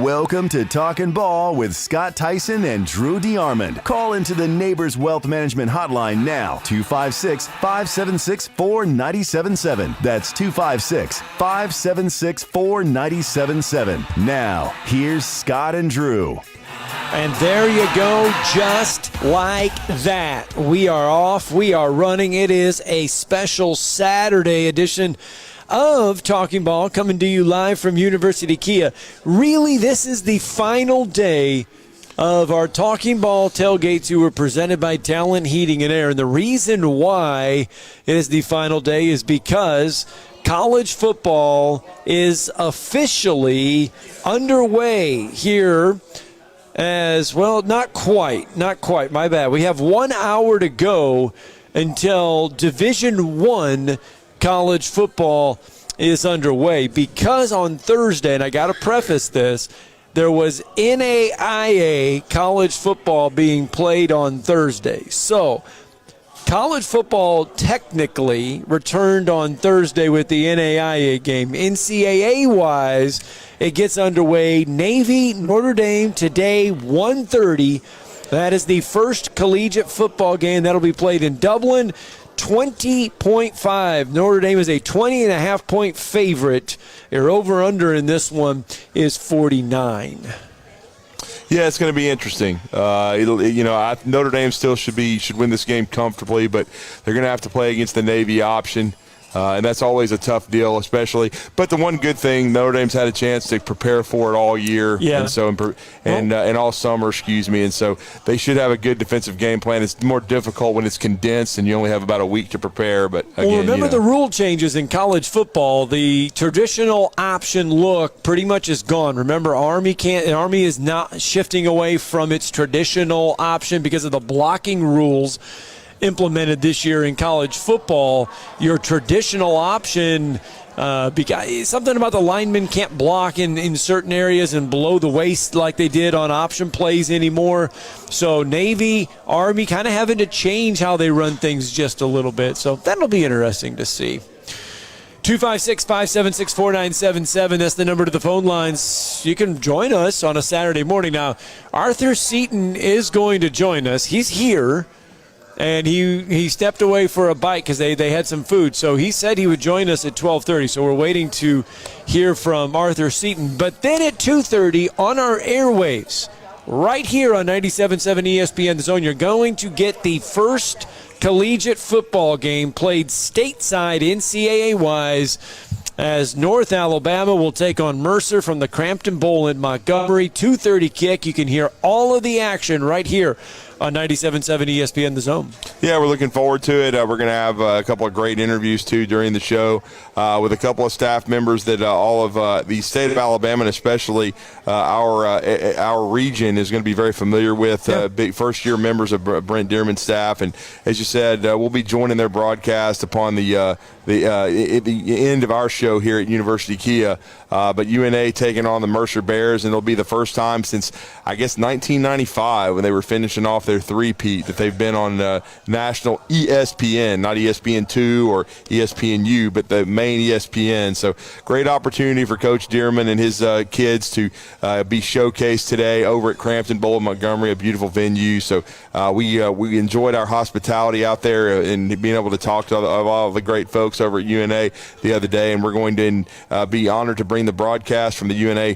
Welcome to Talkin' Ball with Scott Theisen and Drew DeArmond. Call into the Neighbors Wealth Management Hotline now, 256-576-4977. That's 256-576-4977. Now, here's Scott and Drew. And there you go, just like that. We are off. We are running. It is a special Saturday edition of Talking Ball coming to you live from University Kia. Really, this is the final day of our Talking Ball tailgates who were presented by Talent Heating and Air. And the reason why it is the final day is because college football is officially underway here. As well, not quite, my bad. We have 1 hour to go until Division I college football is underway, because on Thursday, and I got to preface this, there was NAIA college football being played on Thursday. So college football technically returned on Thursday with the NAIA game. NCAA-wise, it gets underway. Navy, Notre Dame today, 1:30. That is the first collegiate football game that'll be played in Dublin. 20.5. Notre Dame is a 20.5-point favorite. Their over-under in this one is 49. Yeah, it's going to be interesting. Notre Dame still should win this game comfortably, but they're going to have to play against the Navy option. And that's always a tough deal, especially. But the one good thing, Notre Dame's had a chance to prepare for it all year, and all summer, and so they should have a good defensive game plan. It's more difficult when it's condensed and you only have about a week to prepare. But again, remember the rule changes in college football. The traditional option look pretty much is gone. Remember, Army is not shifting away from its traditional option because of the blocking rules implemented this year in college football. Your traditional option, something about the linemen can't block in certain areas and below the waist like they did on option plays anymore. So Navy, Army kind of having to change how they run things just a little bit. So that'll be interesting to see. 256-576-4977. That's the number to the phone lines. You can join us on a Saturday morning. Now, Arthur Seaton is going to join us. He's here. And he stepped away for a bite because they had some food. So he said he would join us at 12:30. So we're waiting to hear from Arthur Seaton. But then at 2:30 on our airwaves, right here on 97.7 ESPN The Zone, you're going to get the first collegiate football game played stateside NCAA-wise, as North Alabama will take on Mercer from the Crampton Bowl in Montgomery. 2:30 kick. You can hear all of the action right here on 97.7 ESPN The Zone. Yeah, we're looking forward to it. We're going to have a couple of great interviews, too, during the show with a couple of staff members that all of the state of Alabama, and especially our region, is going to be very familiar with. Big first-year members of Brent DeArmond's staff. And as you said, we'll be joining their broadcast upon the end of our show here at University Kia. But UNA taking on the Mercer Bears, and it'll be the first time since, I guess, 1995 when they were finishing off their three-peat that they've been on national ESPN, not ESPN2 or ESPNU, but the main ESPN. So great opportunity for Coach DeArmond and his kids to be showcased today over at Crampton Bowl in Montgomery, a beautiful venue. So we enjoyed our hospitality out there and being able to talk to all of the great folks over at UNA the other day, and we're going to be honored to bring the broadcast from the UNA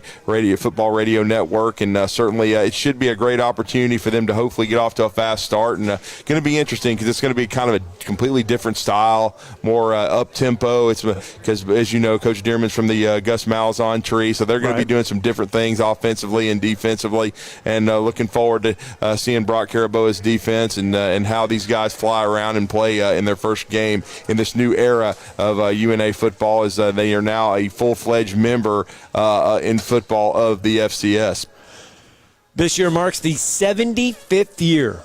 Football Radio Network, and certainly it should be a great opportunity for them to hopefully get off to a fast start, and going to be interesting because it's going to be kind of a completely different style, more up-tempo. It's because, as you know, Coach DeArmond's from the Gus Malzahn tree, so they're going to be doing some different things offensively and defensively, and looking forward to seeing Brock Caraboa's defense and how these guys fly around and play in their first game in this new era of UNA football, as they are now a full-fledged member in football of the FCS. This year marks the 75th year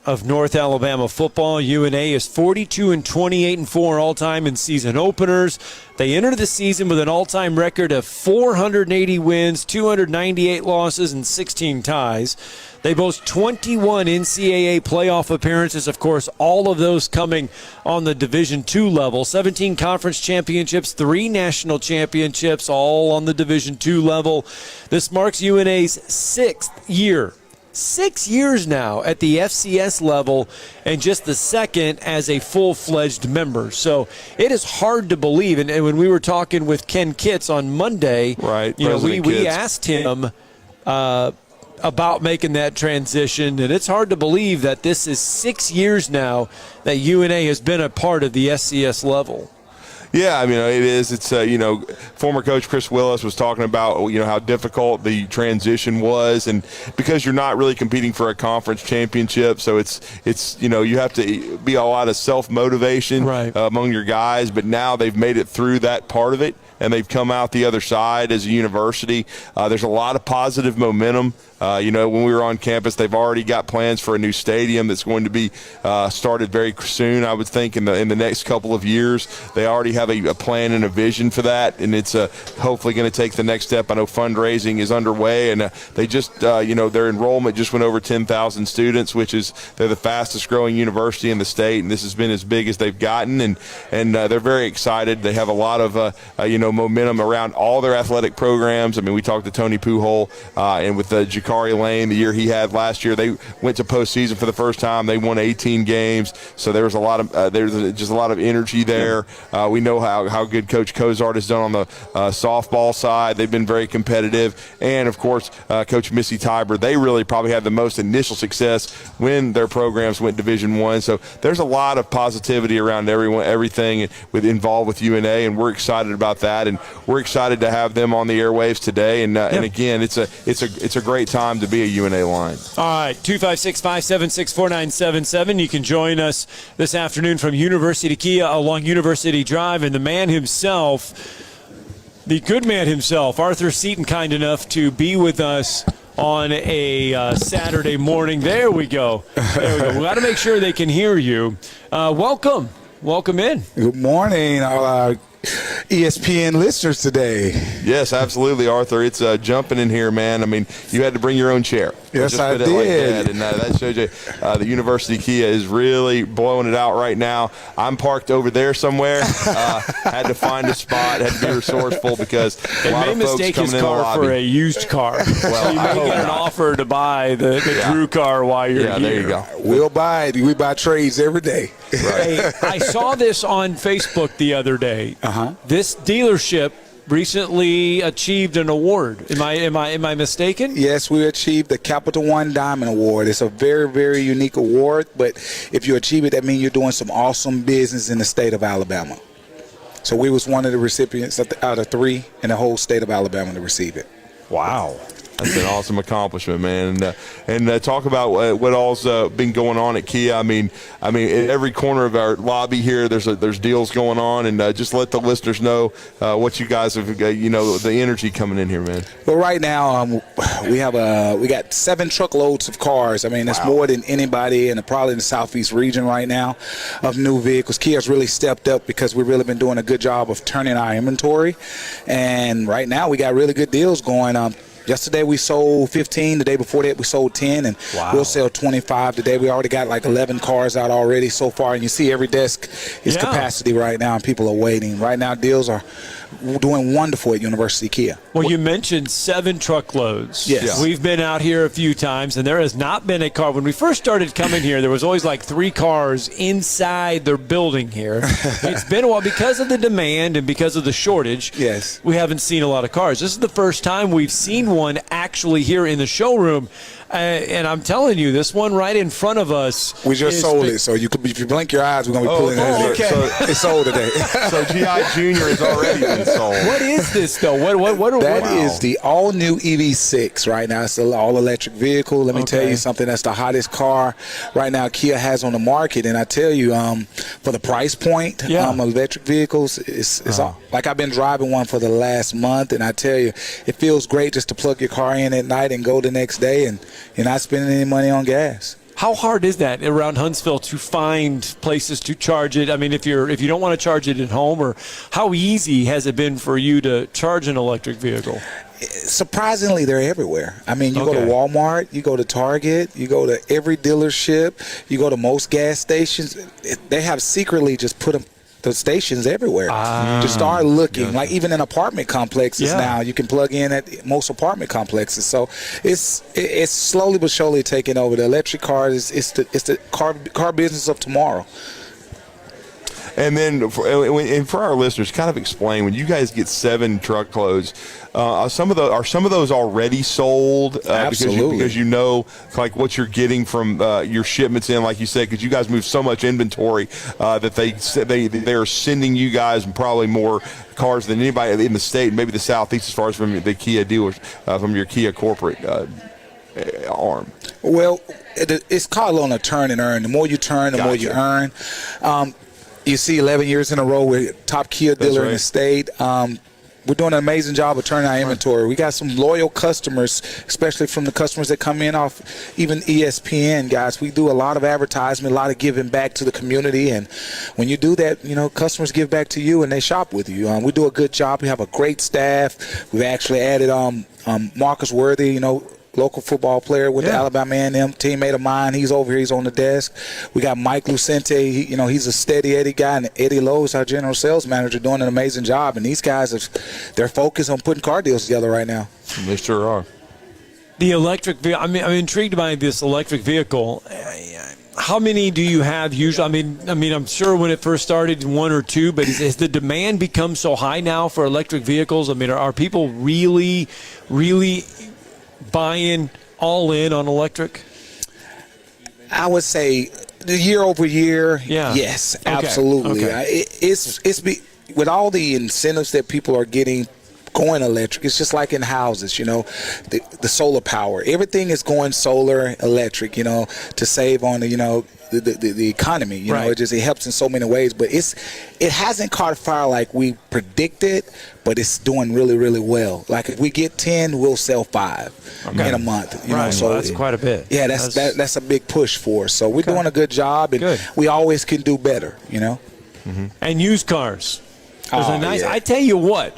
of North Alabama football. UNA is 42-28-4 all-time in season openers. They entered the season with an all-time record of 480 wins, 298 losses, and 16 ties. They boast 21 NCAA playoff appearances, of course, all of those coming on the Division II level. 17 conference championships, 3 national championships, all on the Division II level. This marks UNA's 6th year. 6 years now at the FCS level, and just the second as a full-fledged member. So it is hard to believe. And when we were talking with Ken Kitts on Monday, right, we asked him about making that transition, and it's hard to believe that this is 6 years now that UNA has been a part of the FCS level. Yeah, I mean, it is. It's, former coach Chris Willis was talking about, how difficult the transition was. And because you're not really competing for a conference championship, so it's you have to be a lot of self-motivation among your guys. But now they've made it through that part of it, and they've come out the other side as a university. There's a lot of positive momentum. When we were on campus, they've already got plans for a new stadium that's going to be started very soon, I would think, in the next couple of years. They already have a plan and a vision for that, and it's hopefully going to take the next step. I know fundraising is underway, and they just, their enrollment just went over 10,000 students, which is they're the fastest growing university in the state, and this has been as big as they've gotten, and they're very excited. They have a lot of, momentum around all their athletic programs. I mean, we talked to Tony Pujol, and with Jakari Lane, the year he had last year, they went to postseason for the first time. They won 18 games, so there was a lot of there's just a lot of energy there. We know how good Coach Cozart has done on the softball side. They've been very competitive, and of course, Coach Missy Tiber. They really probably had the most initial success when their programs went Division I. So there's a lot of positivity around everything involved with UNA, and we're excited about that, and we're excited to have them on the airwaves today. And again, it's a great time to be a UNA Lion. All right, 256-576-4977. You can join us this afternoon from University Kia along University Drive, and the man himself, the good man himself, Arthur Seaton, kind enough to be with us on a Saturday morning. There we go. We got to make sure they can hear you. Welcome in. Good morning, all our ESPN listeners today. Yes, absolutely, Arthur. It's jumping in here, man. I mean, you had to bring your own chair. Yes, I did. Like that. And that shows you the University Kia is really blowing it out right now. I'm parked over there somewhere. Had to find a spot. Had to be resourceful because a lot of folks mistake coming his in the car lobby. for a used car. Well, so you may get an offer to buy the Drew car while you're here. Yeah, there you go. We'll buy it. We buy trades every day. Right. Hey, I saw this on Facebook the other day. This dealership recently achieved an award. Am I mistaken? Yes, we achieved the Capital One Diamond Award. It's a very, very unique award, but if you achieve it, that means you're doing some awesome business in the state of Alabama. So we was one of the recipients out of 3 in the whole state of Alabama to receive it. Wow. That's an awesome accomplishment, man. And talk about what all's been going on at Kia. I mean, in every corner of our lobby here, there's deals going on, and just let the listeners know what you guys have, the energy coming in here, man. Well, right now we got 7 truckloads of cars. I mean, that's more than anybody probably in the Southeast region right now of new vehicles. Kia's really stepped up because we've really been doing a good job of turning our inventory, and right now we got really good deals going on. Yesterday we sold 15. The day before that we sold 10, and we'll sell 25 today. We already got like 11 cars out already so far, and you see every desk is capacity right now, and people are waiting. Right now deals are doing wonderful at University Kia. Well, you mentioned 7 truckloads. Yes. Yeah. We've been out here a few times, and there has not been a car. When we first started coming here, there was always like 3 cars inside their building here. It's been a while because of the demand and because of the shortage. Yes. We haven't seen a lot of cars. This is the first time we've seen one actually here in the showroom. And I'm telling you, this one right in front of us. We just sold it, so if you blink your eyes, we're going to be pulling it in. Okay. So it's sold today. So GI Junior has already been sold. What is this, though? That is the all-new EV6 right now. It's an all-electric vehicle. Let me tell you something. That's the hottest car right now Kia has on the market. And I tell you, for the price point, electric vehicles, it's like I've been driving one for the last month, and I tell you, it feels great just to plug your car in at night and go the next day, and you're not spending any money on gas. How hard is that around Huntsville to find places to charge it? I mean, if you don't want to charge it at home, or how easy has it been for you to charge an electric vehicle? Surprisingly, they're everywhere. I mean, you go to Walmart, you go to Target, you go to every dealership, you go to most gas stations. They have secretly just put the stations everywhere. Just start looking. Like even in apartment complexes now, you can plug in at most apartment complexes. So it's slowly but surely taking over. The electric car it's the car business of tomorrow. And then for our listeners, kind of explain, when you guys get 7 truckloads, are some of those already sold? Absolutely. Because you know, like, what you're getting from your shipments in, like you said, because you guys move so much inventory that they are sending you guys probably more cars than anybody in the state, maybe the Southeast, as far as from the Kia dealers, from your Kia corporate arm. Well, it's called on a turn and earn. The more you turn, the more you earn. You see 11 years in a row we're top Kia dealer in the state. We're doing an amazing job of turning our inventory. We got some loyal customers, especially from the customers that come in off even ESPN, guys. We do a lot of advertisement, a lot of giving back to the community. And when you do that, you know, customers give back to you and they shop with you. We do a good job. We have a great staff. We've actually added Marcus Worthy, you know, local football player with the Alabama A&M, teammate of mine. He's over here. He's on the desk. We got Mike Lucente. He's a steady Eddie guy, and Eddie Lowe is our general sales manager, doing an amazing job. And these guys they're focused on putting car deals together right now. They sure are. The electric vehicle. I mean, I'm intrigued by this electric vehicle. How many do you have usually? I mean, I'm sure when it first started, 1 or 2, but has the demand become so high now for electric vehicles? I mean, are people really, really buying all in on electric? I would say year over year, yes, absolutely. Okay. It's with all the incentives that people are getting going electric. It's just like in houses, you know, the solar power. Everything is going solar, electric, you know, to save on the economy. You know, it helps in so many ways. But it hasn't caught fire like we predicted, but it's doing really, really well. Like if we get 10, we'll sell 5 in a month. You know, so well, that's quite a bit. Yeah, that's a big push for us. So we're doing a good job, and we always can do better. You know, and used cars. There's a nice. I tell you what.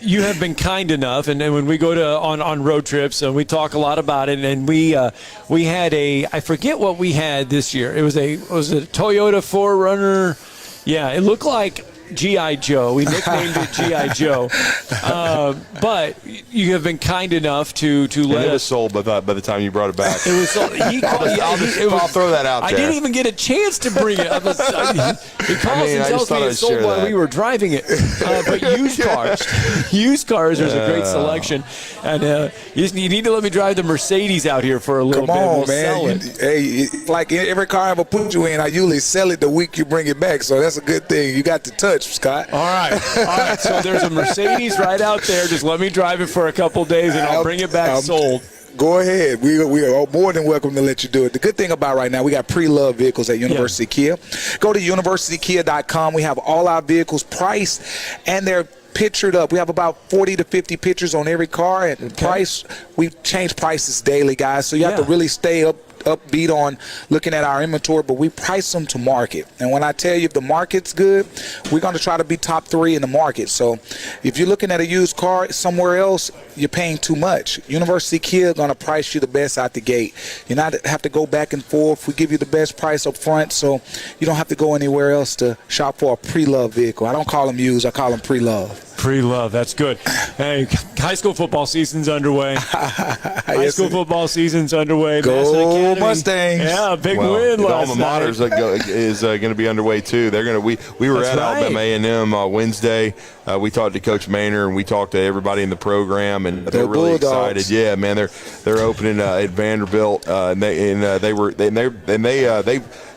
You have been kind enough, and when we go on road trips, and we talk a lot about it, and we had I forget what we had this year. Was it a Toyota 4Runner? Yeah, it looked like G.I. Joe. We nicknamed it G.I. Joe. But you have been kind enough to let us. It was sold by the time you brought it back. It was sold. I'll throw that out there. I didn't even get a chance to bring it. He calls and tells me it's sold while we were driving it. But used cars, there's a great selection. And you need to let me drive the Mercedes out here for a little bit. Come on, we'll man. Like every car I ever put you in, I usually sell it the week you bring it back. So that's a good thing. You got the touch, Scott. All right. So there's a Mercedes right out there. Just let me drive it for a couple days, and I'll bring it back sold. Go ahead. We are more than welcome to let you do it. The good thing about right now, we got pre-loved vehicles at University Kia. Go to universitykia.com. We have all our vehicles priced, and they're pictured up. We have about 40 to 50 pictures on every car. And price, we change prices daily, guys. So you have to really stay upbeat on looking at our inventory, but we price them to market. And when I tell you if the market's good, we're going to try to be top 3 in the market. So if you're looking at a used car somewhere else, you're paying too much. University Kia is going to price you the best out the gate. You not have to go back and forth. We give you the best price up front, so you don't have to go anywhere else to shop for a pre-loved vehicle. I don't call them used. I call them pre-loved. Pre-love, that's good. Hey, high school football season's underway. High school football season's underway. Go Mustangs! Yeah, big win last alma mater's is going to be underway too. They're going to. We were at Alabama A&M Wednesday. We talked to Coach Maynor and we talked to everybody in the program, and they're really excited. Yeah, man, they're opening at Vanderbilt, they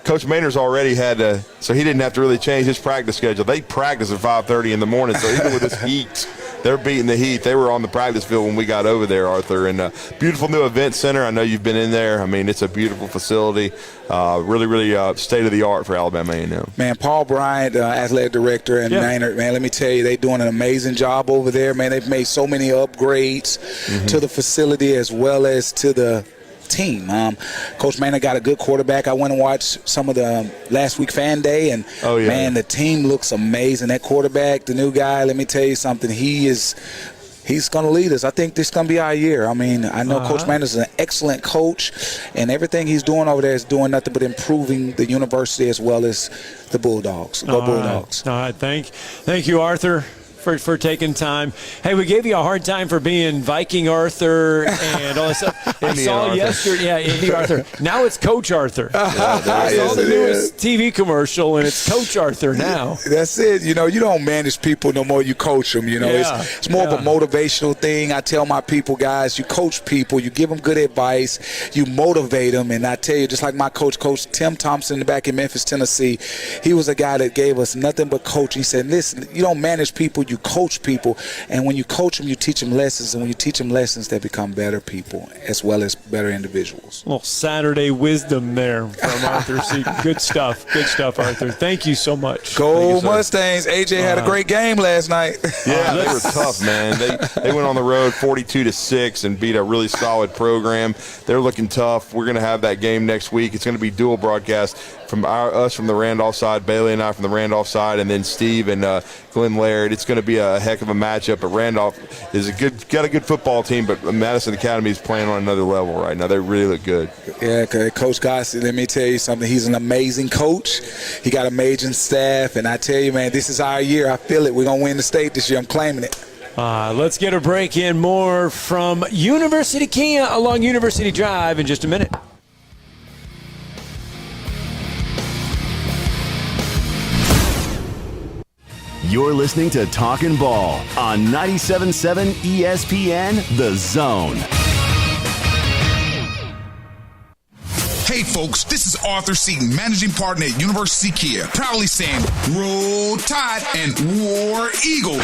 Coach Maynor's already had so he didn't have to really change his practice schedule. They practice at 5:30 in the morning, so even with this heat, they're beating the heat. They were on the practice field when we got over there, Arthur. And beautiful new event center. I know you've been in there. I mean, it's a beautiful facility. Really, really state-of-the-art for Alabama A&M. Man, Paul Bryant, athletic director, and Maynard, man, let me tell you, they're doing an amazing job over there. Man, they've made so many upgrades to the facility as well as to the team. Coach Maynard got a good quarterback. I went and watched some of the last week fan day, and man, the team looks amazing. That quarterback, the new guy, let me tell you something. He's going to lead us. I think this is going to be our year. I mean, I know Coach Maynard is an excellent coach, and everything he's doing over there is doing nothing but improving the university as well as the Bulldogs. Go Bulldogs. All right. Thank you, Arthur, for taking time. Hey, we gave you a hard time for being Viking Arthur and all that stuff. I saw yesterday. Yeah, Indy Arthur. Now it's Coach Arthur. I saw the newest TV commercial, and it's Coach Arthur now. That's it. You don't manage people no more. You coach them. It's more of a motivational thing. I tell my people, guys, you coach people. You give them good advice. You motivate them. And I tell you, just like my coach, Coach Tim Thompson back in Memphis, Tennessee, he was a guy that gave us nothing but coaching. He said, listen, you don't manage people. You coach people, and when you coach them, you teach them lessons, and when you teach them lessons, they become better people as well as better individuals. Well, Saturday wisdom there from Arthur. See, good stuff, Arthur. Thank you so much. Go Mustangs. AJ had a great game last night. Yeah, they were tough, man. They went on the road 42-6 and beat a really solid program. They're looking tough. We're going to have that game next week. It's going to be dual broadcast from us from the Randolph side, Bailey and I from the Randolph side, and then Steve and Glenn Laird. It's going to be a heck of a matchup. But Randolph is got a good football team, but Madison Academy is playing on another level right now. They really look good. Yeah, Coach Gossett, let me tell you something. He's an amazing coach. He got amazing staff, and I tell you, man, this is our year. I feel it. We're going to win the state this year. I'm claiming it. Let's get a break in. More from University Kia along University Drive in just a minute. You're listening to Talkin' Ball on 97.7 ESPN, The Zone. Hey folks, this is Arthur Seaton, managing partner at University Kia, proudly saying Roll Tide and War Eagle.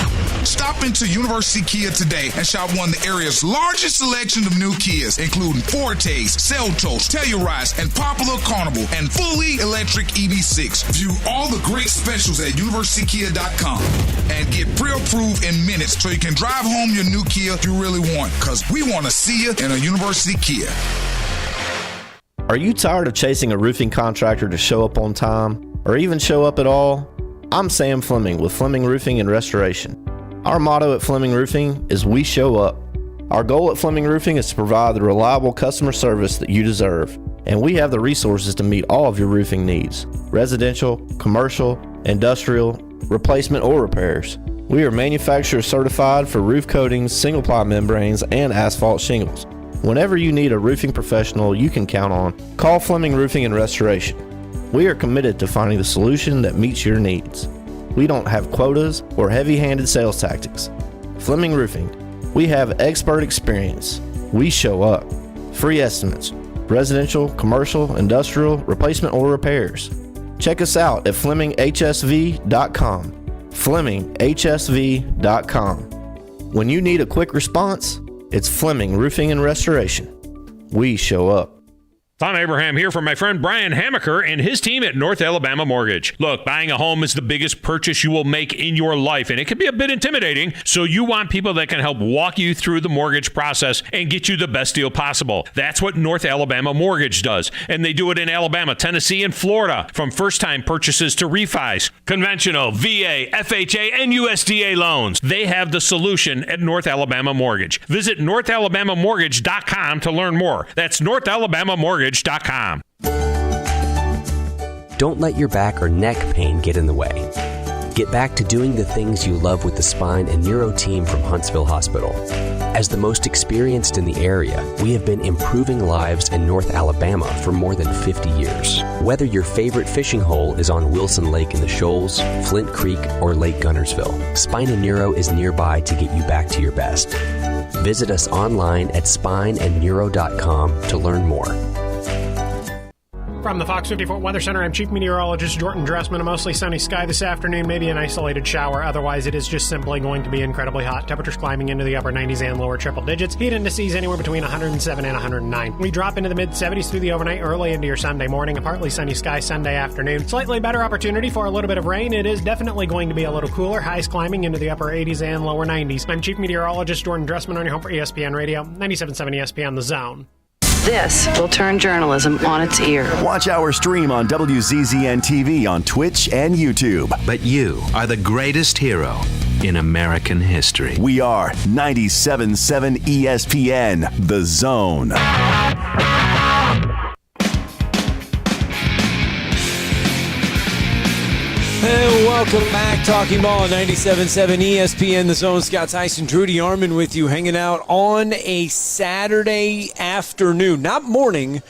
Stop into University Kia today and shop one of the area's largest selection of new Kias, including Fortes, Seltos, Telluride, and Popular Carnival, and fully electric EV6. View all the great specials at universitykia.com and get pre-approved in minutes so you can drive home your new Kia you really want, because we want to see you in a University Kia. Are you tired of chasing a roofing contractor to show up on time, or even show up at all? I'm Sam Fleming with Fleming Roofing and Restoration. Our motto at Fleming Roofing is we show up. Our goal at Fleming Roofing is to provide the reliable customer service that you deserve, and we have the resources to meet all of your roofing needs: residential, commercial, industrial, replacement, or repairs. We are manufacturer certified for roof coatings, single-ply membranes, and asphalt shingles. Whenever you need a roofing professional you can count on, call Fleming Roofing and Restoration. We are committed to finding the solution that meets your needs. We don't have quotas or heavy-handed sales tactics. Fleming Roofing, we have expert experience. We show up. Free estimates, residential, commercial, industrial, replacement, or repairs. Check us out at FlemingHSV.com. FlemingHSV.com. When you need a quick response, it's Fleming Roofing and Restoration. We show up. Tom Abraham here from my friend Brian Hamaker and his team at North Alabama Mortgage. Look, buying a home is the biggest purchase you will make in your life, and it can be a bit intimidating, so you want people that can help walk you through the mortgage process and get you the best deal possible. That's what North Alabama Mortgage does, and they do it in Alabama, Tennessee, and Florida, from first-time purchases to refis, conventional, VA, FHA, and USDA loans. They have the solution at North Alabama Mortgage. Visit NorthAlabamaMortgage.com to learn more. That's NorthAlabamaMortgage.com. Don't let your back or neck pain get in the way. Get back to doing the things you love with the spine and neuro team from Huntsville Hospital. As the most experienced in the area, we have been improving lives in North Alabama for more than 50 years. Whether your favorite fishing hole is on Wilson Lake in the Shoals, Flint Creek, or Lake Gunnersville, Spine and Neuro is nearby to get you back to your best. Visit us online at spineandneuro.com to learn more. From the Fox 54 Weather Center, I'm Chief Meteorologist Jordan Dressman. A mostly sunny sky this afternoon, maybe an isolated shower. Otherwise, it is just simply going to be incredibly hot. Temperatures climbing into the upper 90s and lower triple digits. Heat indices anywhere between 107 and 109. We drop into the mid-70s through the overnight, early into your Sunday morning. A partly sunny sky Sunday afternoon. Slightly better opportunity for a little bit of rain. It is definitely going to be a little cooler. Highs climbing into the upper 80s and lower 90s. I'm Chief Meteorologist Jordan Dressman on your home for ESPN Radio, 97.7 ESPN The Zone. This will turn journalism on its ear. Watch our stream on WZZN TV on Twitch and YouTube. But you are the greatest hero in American history. We are 97.7 ESPN, The Zone. Hey, welcome back. Talking Ball, 97.7 ESPN, The Zone. Scott Tyson, Drew DeArmond with you, hanging out on a Saturday afternoon. Not morning,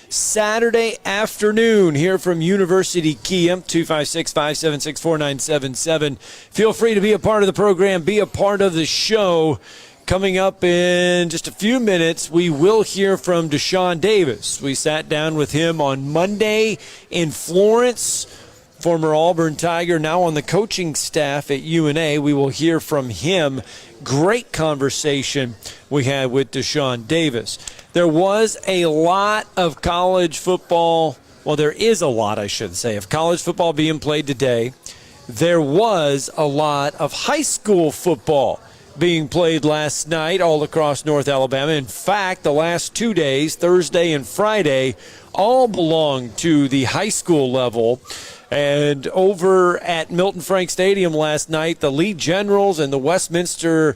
Saturday afternoon here from University Kia, 256-576-4977. Feel free to be a part of the program, be a part of the show. Coming up in just a few minutes, we will hear from Deshaun Davis. We sat down with him on Monday in Florence. Former Auburn Tiger, now on the coaching staff at UNA. We will hear from him. Great conversation we had with Deshaun Davis. There was a lot of college football, well, there is a lot, I should say, of college football being played today. There was a lot of high school football being played last night all across North Alabama. In fact, the last 2 days, Thursday and Friday, all belong to the high school level. And over at Milton Frank Stadium last night, the Lee Generals and the Westminster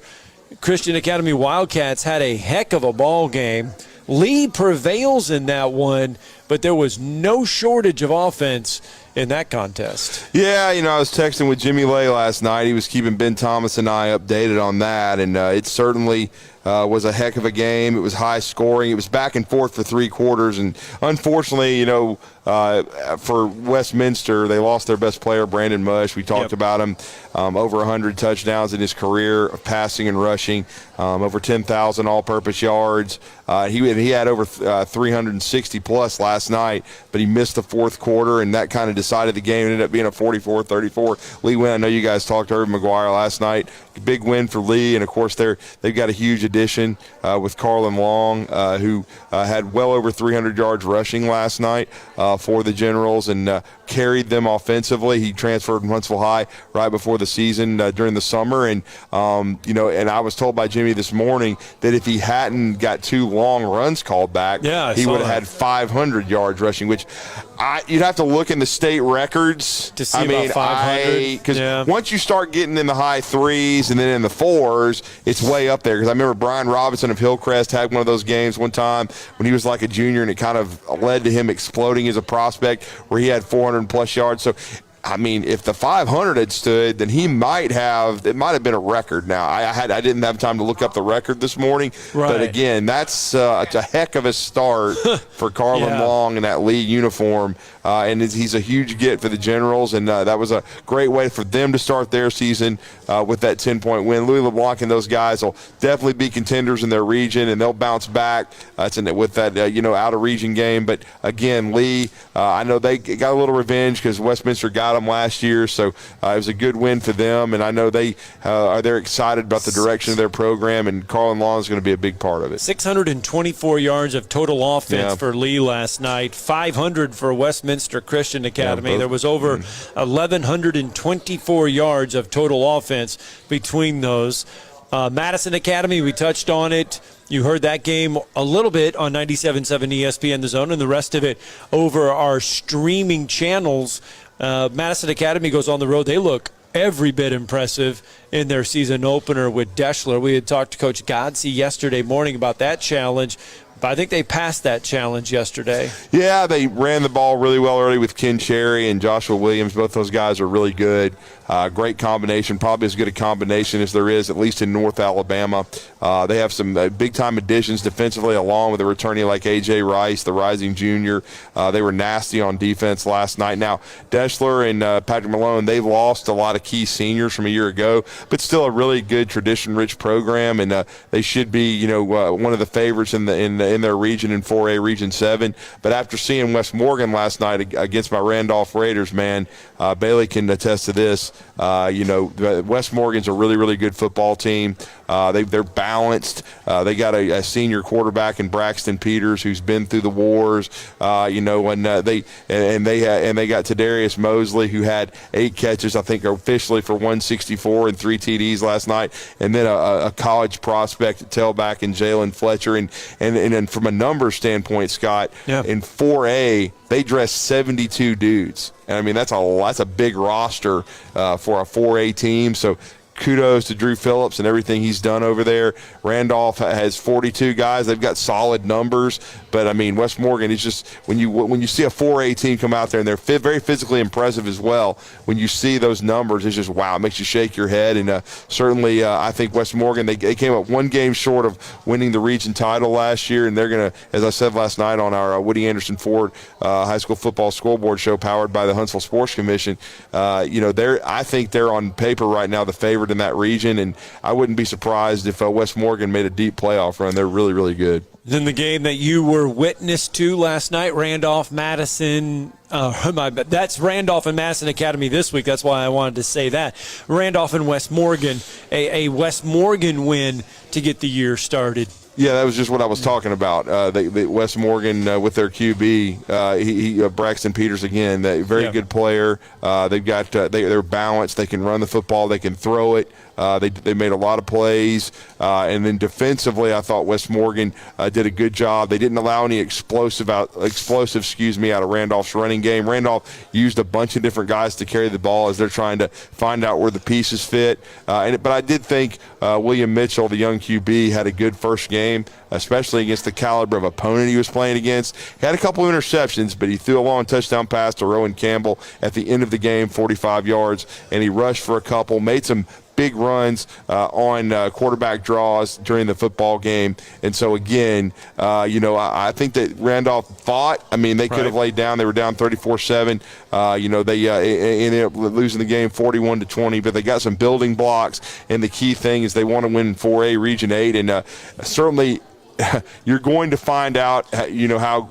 Christian Academy Wildcats had a heck of a ball game. Lee prevails in that one, but there was no shortage of offense in that contest. Yeah, I was texting with Jimmy Lay last night. He was keeping Ben Thomas and I updated on that, and it certainly was a heck of a game. It was high scoring. It was back and forth for 3 quarters, and unfortunately, for Westminster, they lost their best player, Brandon Mush. We talked about him. Over 100 touchdowns in his career of passing and rushing, over 10,000 all-purpose yards. He had over 360-plus last night, but he missed the fourth quarter, and that kind of decided the game. It ended up being a 44-34 Lee win. I know you guys talked to Urban McGuire last night. Big win for Lee, and, of course, they've got a huge addition with Carlin Long, who had well over 300 yards rushing last night for the Generals and carried them offensively. He transferred from Huntsville High right before the season during the summer, and and I was told by Jimmy this morning that if he hadn't got 2 long runs called back, he would have had 500 yards rushing, which you'd have to look in the state records to see about 500. Because once you start getting in the high 3s and then in the 4s, it's way up there. Because I remember Brian Robinson of Hillcrest had one of those games one time when he was like a junior, and it kind of led to him exploding as a prospect where he had 400-plus yards. So, if the 500 had stood, then it might have been a record. Now, I didn't have time to look up the record this morning, but again, that's a heck of a start for Carlin Long in that Lee uniform, and he's a huge get for the Generals, and that was a great way for them to start their season with that 10-point win. Louis LeBlanc and those guys will definitely be contenders in their region, and they'll bounce back with that out-of-region game. But again, Lee, I know they got a little revenge because Westminster got them last year, so it was a good win for them, and I know they're excited about the direction of their program, and Carlin Long is going to be a big part of it. 624 yards of total offense for Lee last night, 500 for Westminster Christian Academy. There was over 1,124 yards of total offense between those. Madison Academy, we touched on it. You heard that game a little bit on 97.7 ESPN The Zone, and the rest of it over our streaming channels. Madison Academy goes on the road. They look every bit impressive in their season opener with Deschler. We had talked to Coach Godsey yesterday morning about that challenge, but I think they passed that challenge yesterday. Yeah, they ran the ball really well early with Ken Cherry and Joshua Williams. Both those guys are really good. Great combination, probably as good a combination as there is, at least in North Alabama. They have some big-time additions defensively, along with a returning like A.J. Rice, the rising junior. They were nasty on defense last night. Now, Deschler and Patrick Malone, they've lost a lot of key seniors from a year ago, but still a really good tradition-rich program, and they should be, one of the favorites in their region in 4A Region 7. But after seeing West Morgan last night against my Randolph Raiders, man, Bailey can attest to this. West Morgan's a really, really good football team. They're balanced. They got a senior quarterback in Braxton Peters who's been through the wars. And they got Tadarius Mosley, who had 8 catches, I think, officially for 164 and 3 TDs last night, and then a college prospect at tailback in Jalen Fletcher. And from a numbers standpoint, Scott, in 4A, they dressed 72 dudes. And I mean, that's a big roster for a 4A team. So kudos to Drew Phillips and everything he's done over there. Randolph has 42 guys. They've got solid numbers. But, I mean, West Morgan is just – when you see a 4A team come out there, and they're very physically impressive as well, when you see those numbers, it's just, wow, it makes you shake your head. And certainly I think West Morgan, they came up 1 game short of winning the region title last year, and they're going to, as I said last night on our Woody Anderson Ford High School Football Scoreboard Show powered by the Huntsville Sports Commission, I think they're on paper right now the favorite in that region, and I wouldn't be surprised if West Morgan made a deep playoff run. They're really, really good. Then the game that you were witness to last night, Randolph-Madison. That's Randolph and Madison Academy this week. That's why I wanted to say that. Randolph and West Morgan, a West Morgan win to get the year started. Yeah, that was just what I was talking about. West Morgan with their QB, Braxton Peters again, very good player. They're balanced. They can run the football. They can throw it. They made a lot of plays. And then defensively, I thought West Morgan did a good job. They didn't allow any explosive out of Randolph's running game. Randolph used a bunch of different guys to carry the ball as they're trying to find out where the pieces fit. But I did think William Mitchell, the young QB, had a good first game, especially against the caliber of opponent he was playing against. He had a couple of interceptions, but he threw a long touchdown pass to Rowan Campbell at the end of the game, 45 yards, and he rushed for a couple, made some big runs on quarterback draws during the football game. And so, again, I think that Randolph fought. I mean, they could have laid down. They were down 34-7. They ended up losing the game 41-20, but they got some building blocks. And the key thing is they want to win 4A Region 8. And certainly – you're going to find out, how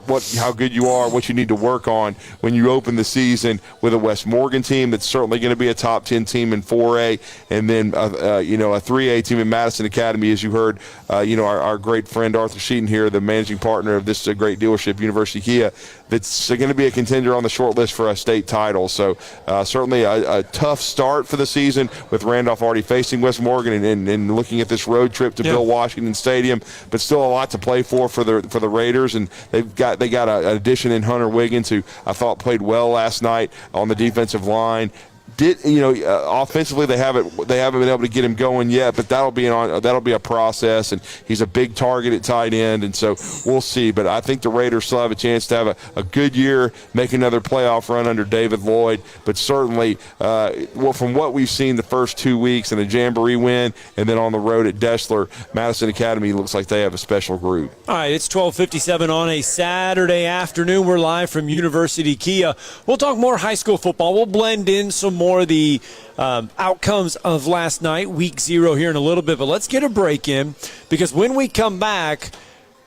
good you are, what you need to work on when you open the season with a West Morgan team that's certainly going to be a top 10 team in 4A, and then a 3A team in Madison Academy, as you heard, our great friend Arthur Sheaton here, the managing partner of this great dealership, University Kia, that's going to be a contender on the short list for a state title. So certainly a tough start for the season with Randolph already facing West Morgan and looking at this road trip to Bill Washington Stadium, but still a lot to play for the Raiders. And they got an addition in Hunter Wiggins, who I thought played well last night on the defensive line. Offensively they haven't been able to get him going yet, but that'll be a process, and he's a big target at tight end, and so we'll see. But I think the Raiders still have a chance to have a good year, make another playoff run under David Lloyd. But certainly, from what we've seen the first 2 weeks and a Jamboree win, and then on the road at Dessler, Madison Academy looks like they have a special group. All right, it's 12:57 on a Saturday afternoon. We're live from University Kia. We'll talk more high school football. We'll blend in some more of the outcomes of last night, week 0 here in a little bit. But let's get a break in, because when we come back,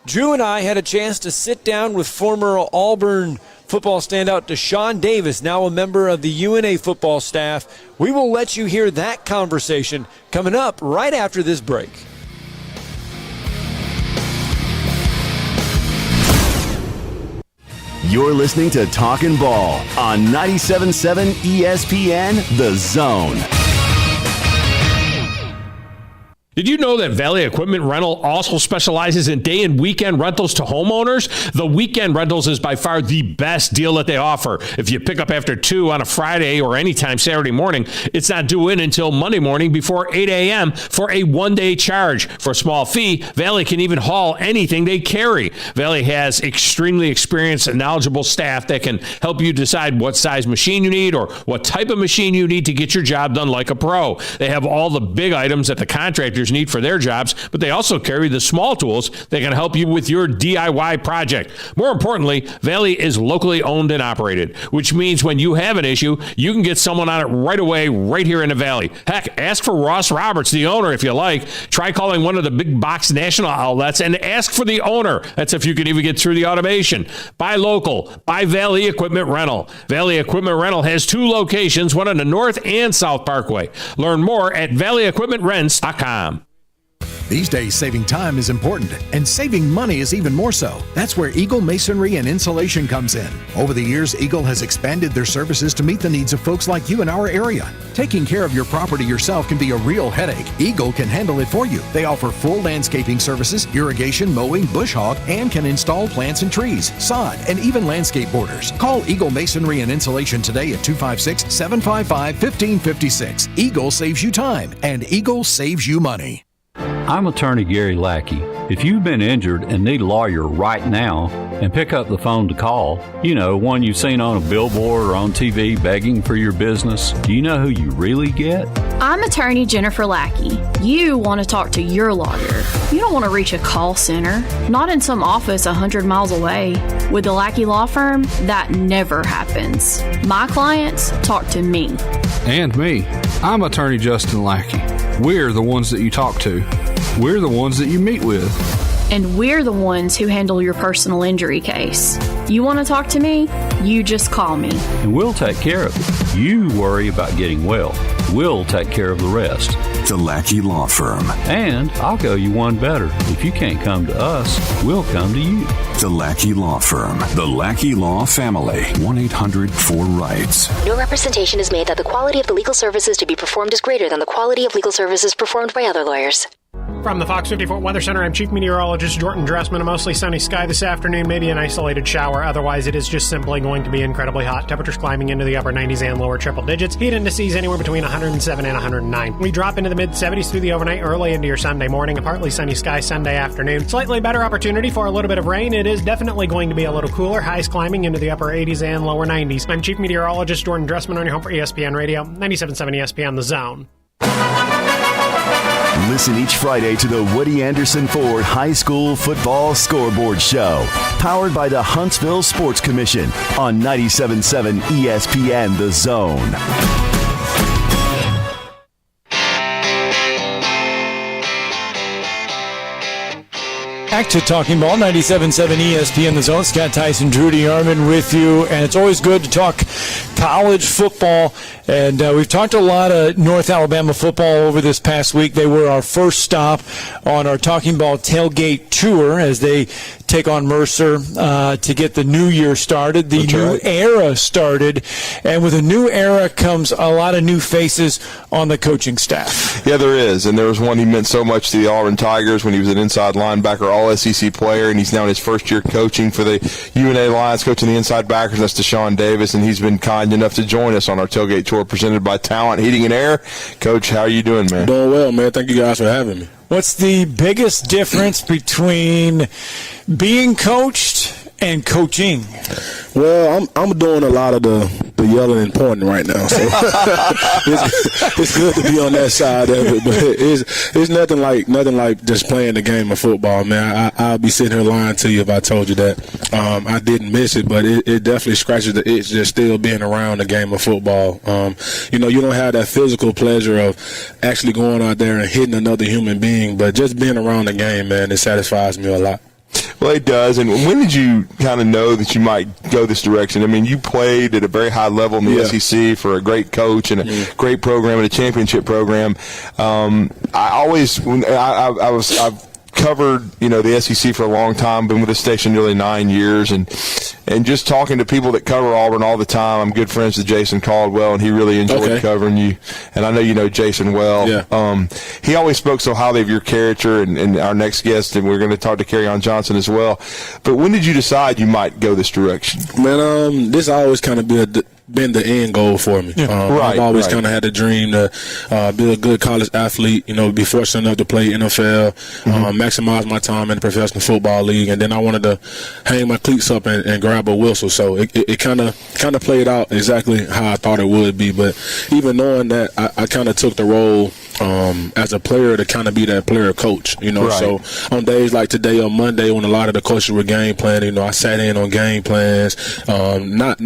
Drew and I had a chance to sit down with former Auburn football standout Deshaun Davis, now a member of the UNA football staff. We will let you hear that conversation coming up right after this break. You're listening to Talkin' Ball on 97.7 ESPN, The Zone. Did you know that Valley Equipment Rental also specializes in day and weekend rentals to homeowners? The weekend rentals is by far the best deal that they offer. If you pick up after 2 on a Friday or anytime Saturday morning, it's not due in until Monday morning before 8 a.m. for a one-day charge. For a small fee, Valley can even haul anything they carry. Valley has extremely experienced and knowledgeable staff that can help you decide what size machine you need or what type of machine you need to get your job done like a pro. They have all the big items that the contractors need for their jobs, but they also carry the small tools that can help you with your DIY project. More importantly, Valley is locally owned and operated, which means when you have an issue, you can get someone on it right away, right here in the Valley. Heck, ask for Ross Roberts, the owner, if you like. Try calling one of the big box national outlets and ask for the owner. That's if you can even get through the automation. Buy local. Buy Valley Equipment Rental. Valley Equipment Rental has 2 locations, one on the North and South Parkway. Learn more at valleyequipmentrents.com. These days, saving time is important, and saving money is even more so. That's where Eagle Masonry and Insulation comes in. Over the years, Eagle has expanded their services to meet the needs of folks like you in our area. Taking care of your property yourself can be a real headache. Eagle can handle it for you. They offer full landscaping services, irrigation, mowing, bush hog, and can install plants and trees, sod, and even landscape borders. Call Eagle Masonry and Insulation today at 256-755-1556. Eagle saves you time, and Eagle saves you money. I'm attorney Gary Lackey. If you've been injured and need a lawyer right now, and pick up the phone to call, you know, one you've seen on a billboard or on TV begging for your business, do you know who you really get? I'm attorney Jennifer Lackey. You want to talk to your lawyer. You don't want to reach a call center, not in some office 100 miles away. With the Lackey Law Firm, that never happens. My clients talk to me. And me. I'm attorney Justin Lackey. We're the ones that you talk to. We're the ones that you meet with. And we're the ones who handle your personal injury case. You want to talk to me? You just call me. And we'll take care of it. You worry about getting well. We'll take care of the rest. The Lackey Law Firm. And I'll go you one better. If you can't come to us, we'll come to you. The Lackey Law Firm. The Lackey Law Family. 1-800-4RIGHTS. No representation is made that the quality of the legal services to be performed is greater than the quality of legal services performed by other lawyers. From the Fox 54 Weather Center, I'm Chief Meteorologist Jordan Dressman. A mostly sunny sky this afternoon, maybe an isolated shower. Otherwise, it is just simply going to be incredibly hot. Temperatures climbing into the upper 90s and lower triple digits. Heat indices anywhere between 107 and 109. We drop into the mid-70s through the overnight, early into your Sunday morning. A partly sunny sky Sunday afternoon. Slightly better opportunity for a little bit of rain. It is definitely going to be a little cooler. Highs climbing into the upper 80s and lower 90s. I'm Chief Meteorologist Jordan Dressman on your home for ESPN Radio, 97.7 ESPN The Zone. Listen each Friday to the Woody Anderson Ford High School Football Scoreboard Show, powered by the Huntsville Sports Commission on 97.7 ESPN The Zone. Back to Talking Ball, 97.7 ESPN The Zone. Scott Tyson, Drew DeArmond with you, and it's always good to talk college football. And we've talked a lot of North Alabama football over this past week. They were our first stop on our Talking Ball tailgate tour as they take on Mercer to get the new year started. The new era started, and with a new era comes a lot of new faces on the coaching staff. Yeah, there is, and there was one who meant so much to the Auburn Tigers when he was an inside linebacker, all-SEC player, and he's now in his first year coaching for the UNA Lions, coaching the inside backers. That's Deshaun Davis, and he's been kind enough to join us on our tailgate tour presented by Talent Heating and Air. Coach, how are you doing, man? Doing well, man. Thank you guys for having me. What's the biggest difference between being coached and coaching? Well, I'm doing a lot of the yelling and pointing right now, so it's good to be on that side of it. But it's nothing like just playing the game of football, man. I'll be sitting here lying to you if I told you that I didn't miss it, but it definitely scratches the itch just still being around the game of football. You don't have that physical pleasure of actually going out there and hitting another human being, but just being around the game, man, it satisfies me a lot. Well, it does. And when did you kind of know that you might go this direction? I mean, you played at a very high level in the SEC for a great coach and a great program and a championship program. I've covered, the SEC for a long time, been with the station nearly 9 years, and just talking to people that cover Auburn all the time. I'm good friends with Jason Caldwell, and he really enjoyed covering you. And I know you know Jason well. Yeah. He always spoke so highly of your character, and our next guest, and we're going to talk to Kerryon Johnson as well. But when did you decide you might go this direction? Man, this always kind of been the end goal for me. I've always kind of had a dream to be a good college athlete, be fortunate enough to play NFL, maximize my time in the professional football league, and then I wanted to hang my cleats up and grab a whistle. So it kind of played out exactly how I thought it would be. But even knowing that, I kind of took the role as a player to kind of be that player coach, So on days like today, on Monday, when a lot of the coaches were game planning, I sat in on game plans, not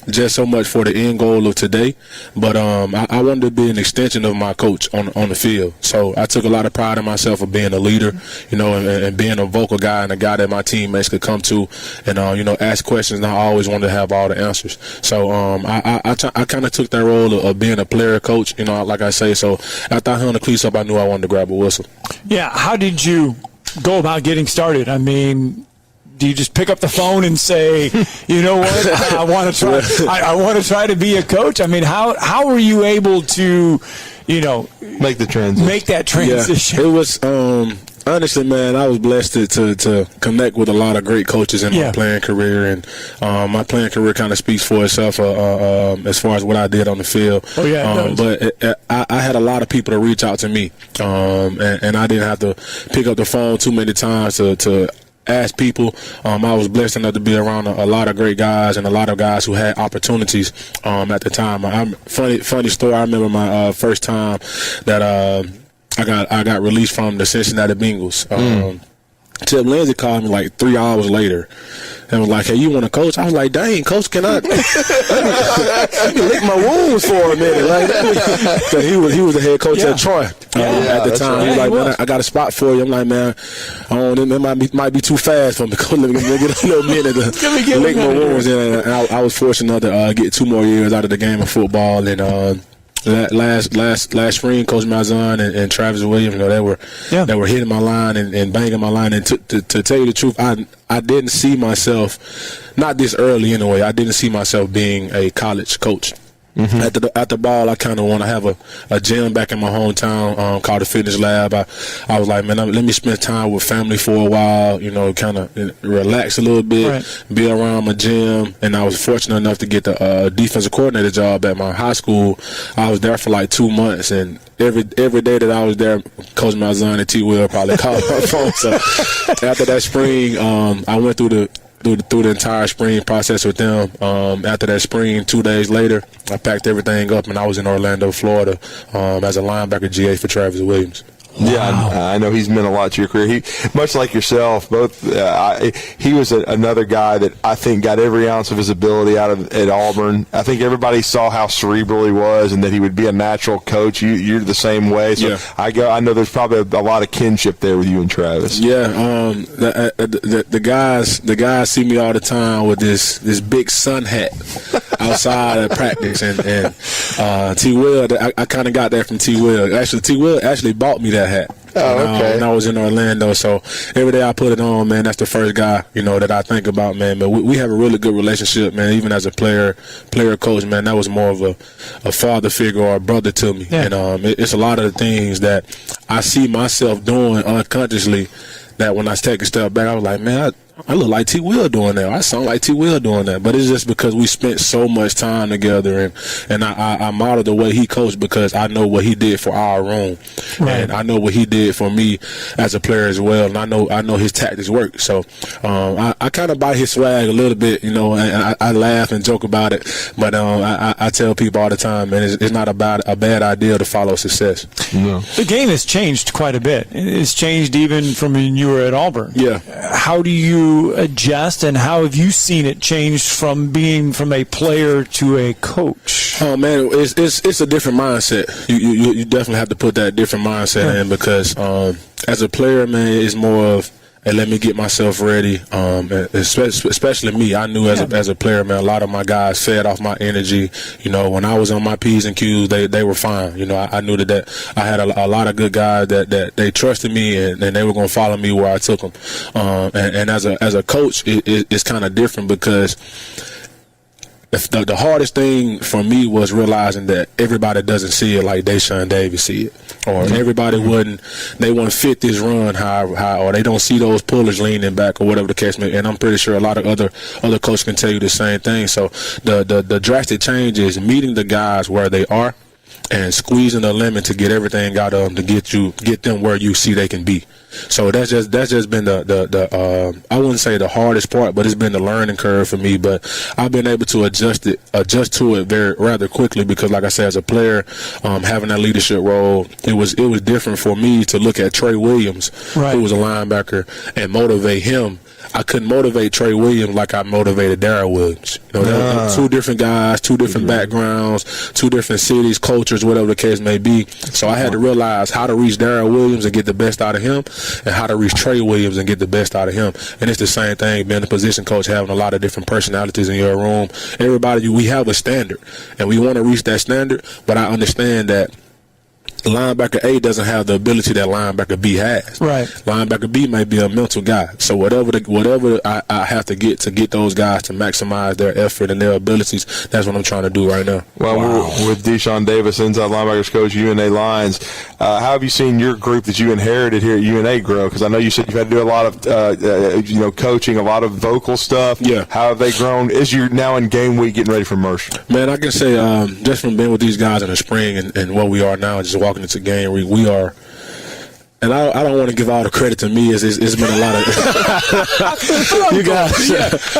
just so much for the end goal of today, but I wanted to be an extension of my coach on the field. So I took a lot of pride in myself of being a leader, and being a vocal guy and a guy that my teammates could come to and ask questions. And I always wanted to have all the answers. So I kind of took that role of being a player coach, like I say. So after I hung the cleats up, I knew I wanted to grab a whistle. Yeah, how did you go about getting started? I mean, do you just pick up the phone and say, you know what, I want to try. I want to try to be a coach. I mean, how were you able to, make the transition? Make that transition. Yeah, it was honestly, man, I was blessed to connect with a lot of great coaches in my playing career, and my playing career kind of speaks for itself as far as what I did on the field. Oh yeah, but I had a lot of people to reach out to me, and I didn't have to pick up the phone too many times to ask people. I was blessed enough to be around a lot of great guys and a lot of guys who had opportunities at the time. Funny story. I remember my first time that I got released from the Cincinnati Bengals. Tim Lindsay called me like 3 hours later and was like, "Hey, you want to coach?" I was like, "Dang, coach, can I let me lick my wounds for a minute?" Like, so he was the head coach at Troy at the time. He was like, "Man, I got a spot for you." I'm like, "Man, it might be too fast for me. Let me get a little minute to lick my wounds." And I was fortunate enough to get 2 more years out of the game of football. And last spring, Coach Malzahn and Travis Williams, they were hitting my line and banging my line. And to tell you the truth, I didn't see myself, not this early anyway, I didn't see myself being a college coach. Mm-hmm. At the ball, I kind of want to have a gym back in my hometown called the Fitness Lab. I was like, man, let me spend time with family for a while, kind of relax a little bit, be around my gym. And I was fortunate enough to get the defensive coordinator job at my high school. I was there for like 2 months, and every day that I was there, Coach Malzahn and T. Will probably called my phone. So after that spring, I went through the entire spring process with them. After that spring, 2 days later, I packed everything up and I was in Orlando, Florida, as a linebacker GA for Travis Williams. Wow. Yeah, I know he's meant a lot to your career. He, much like yourself, he was another guy that I think got every ounce of his ability at Auburn. I think everybody saw how cerebral he was and that he would be a natural coach. You're the same way. So I know there's probably a lot of kinship there with you and Travis. Yeah, the guys see me all the time with this big sun hat outside of practice, and T. Will, I kind of got that from T. Will. Actually, T. Will actually bought me that hat. When I was in Orlando. So every day I put it on, man, that's the first guy, that I think about, man. But we have a really good relationship, man. Even as a player coach, man, that was more of a father figure or a brother to me. Yeah. And it's a lot of the things that I see myself doing unconsciously that when I take a step back, I was like, man, I look like T. Will doing that. I sound like T. Will doing that. But it's just because we spent so much time together, and I model the way he coached because I know what he did for our room, and I know what he did for me as a player as well, and I know his tactics work. So I kind of buy his swag a little bit, and I laugh and joke about it. But I tell people all the time, man, it's not a bad idea to follow success. No. The game has changed quite a bit. It's changed even from when you were at Auburn. Yeah. How do you adjust, and how have you seen it change from being from a player to a coach? Oh man, it's a different mindset. You definitely have to put that different mindset in because as a player, man, it's more of, hey, let me get myself ready. Especially me, I knew as a player, man, a lot of my guys fed off my energy. When I was on my P's and Q's, they were fine. I knew that I had a lot of good guys that they trusted me and they were going to follow me where I took them. And as a coach, it's kind of different because the hardest thing for me was realizing that everybody doesn't see it like Deshaun Davis see it, or everybody wouldn't fit this run how, or they don't see those pullers leaning back or whatever the case may be. And I'm pretty sure a lot of other coaches can tell you the same thing. So the drastic change is meeting the guys where they are and squeezing the limit to get everything out of them to get them where you see they can be. So that's just been the I wouldn't say the hardest part, but it's been the learning curve for me. But I've been able to adjust to it rather quickly because, like I said, as a player, having that leadership role, it was different for me to look at Trey Williams, who was a linebacker, and motivate him I couldn't motivate Trey Williams like I motivated Darrell Williams. You know, they're two different guys, two different backgrounds, two different cities, cultures, whatever the case may be. So I had to realize how to reach Darrell Williams and get the best out of him, and how to reach Trey Williams and get the best out of him. And it's the same thing, being a position coach, having a lot of different personalities in your room. Everybody, we have a standard, and we want to reach that standard, but I understand that linebacker A doesn't have the ability that linebacker B has. Right. Linebacker B may be a mental guy. So whatever I have to get those guys to maximize their effort and their abilities, that's what I'm trying to do right now. Well, we're with Deshaun Davis, inside linebackers coach, UNA Lions. How have you seen your group that you inherited here at UNA grow? Because I know you said you've had to do a lot of coaching, a lot of vocal stuff. Yeah. How have they grown? As you're now in game week getting ready for Mercer? Man, I can say just from being with these guys in the spring and what we are now, just walking into game, we are. And I don't want to give all the credit to me. It's been a lot of you guys,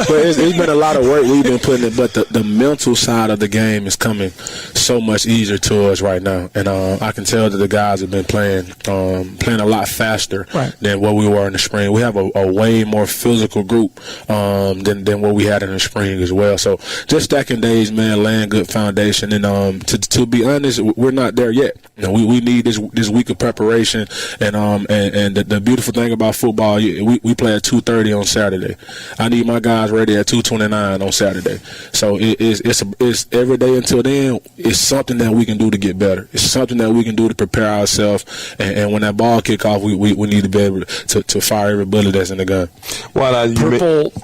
but it's been a lot of work we've been putting in. But the mental side of the game is coming so much easier to us right now, and I can tell that the guys have been playing a lot faster than what we were in the spring. We have a way more physical group than what we had in the spring as well. So just stacking days, man, laying good foundation, and to be honest, we're not there yet. You know, we need this week of preparation. And the beautiful thing about football, we play at 2:30 on Saturday. I need my guys ready at 2:29 on Saturday. So it's every day until then. It's something that we can do to get better. It's something that we can do to prepare ourselves. And when that ball kick off, we need to be able to fire every bullet that's in the gun.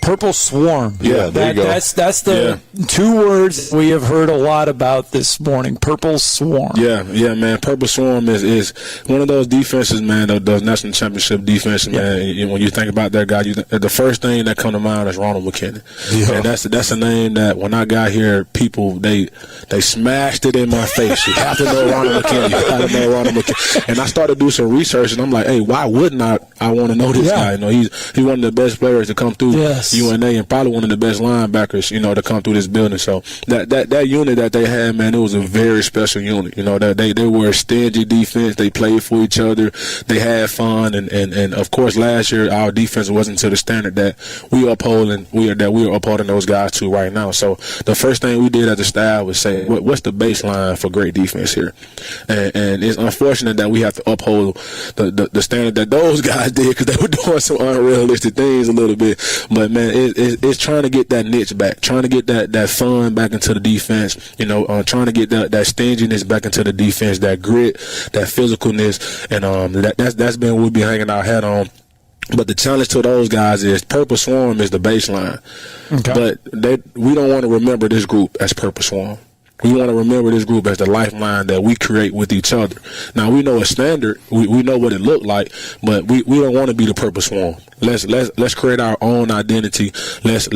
Purple swarm. Yeah, there you go. That's the two words we have heard a lot about this morning. Purple swarm. Yeah, man. Purple swarm is one of those defenses, man. Those national championship defense, man. When you think about that guy, the first thing that come to mind is Ronald McKinney. Yeah. And that's a name that when I got here, people they smashed it in my face. You have to know Ronald McKinney. You got to know Ronald McKinney. And I started to do some research, and I'm like, hey, why wouldn't I want to know this guy? You know, he's one of the best players to come through UNA, and probably one of the best linebackers, to come through this building. So that unit that they had, man, it was a very special unit. You know, that they were a stingy defense. They played for each other. They had fun, and of course last year our defense wasn't to the standard that we are upholding those guys to right now. So the first thing we did as a staff was say, what's the baseline for great defense here? And it's unfortunate that we have to uphold the standard that those guys did, because they were doing some unrealistic things a little bit. But man, it's trying to get that niche back, trying to get that fun back into the defense. Trying to get that stinginess back into the defense, that grit, that physicalness, and that's been what we've been hanging our hat on. But the challenge to those guys is Purple Swarm is the baseline. Okay. But we don't want to remember this group as Purple Swarm. We want to remember this group as the lifeline that we create with each other. Now, we know a standard. We know what it looked like, but we don't want to be the Purple Swarm. Let's create our own identity. Let's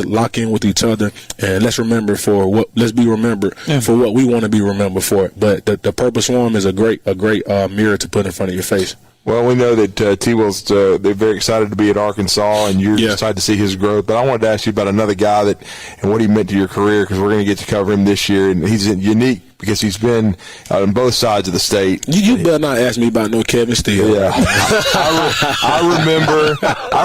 lock in with each other, and let's be remembered for what we want to be remembered for. But the Purple Swarm is a great mirror to put in front of your face. Well, we know that T-Will's they're very excited to be at Arkansas, and you're excited to see his growth. But I wanted to ask you about another guy and what he meant to your career, because we're going to get to cover him this year, and he's unique because he's been on both sides of the state. You better not ask me about no Kevin Steele. Yeah, I